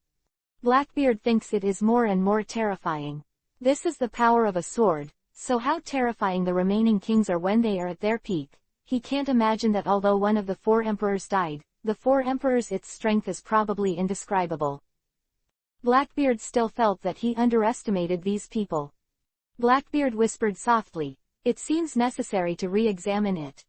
Blackbeard thinks it is more and more terrifying. This is the power of a sword, so how terrifying the remaining kings are when they are at their peak. He can't imagine that although one of the 4 emperors died, the 4 emperors its strength is probably indescribable. Blackbeard still felt that he underestimated these people. Blackbeard whispered softly, "It seems necessary to re-examine it."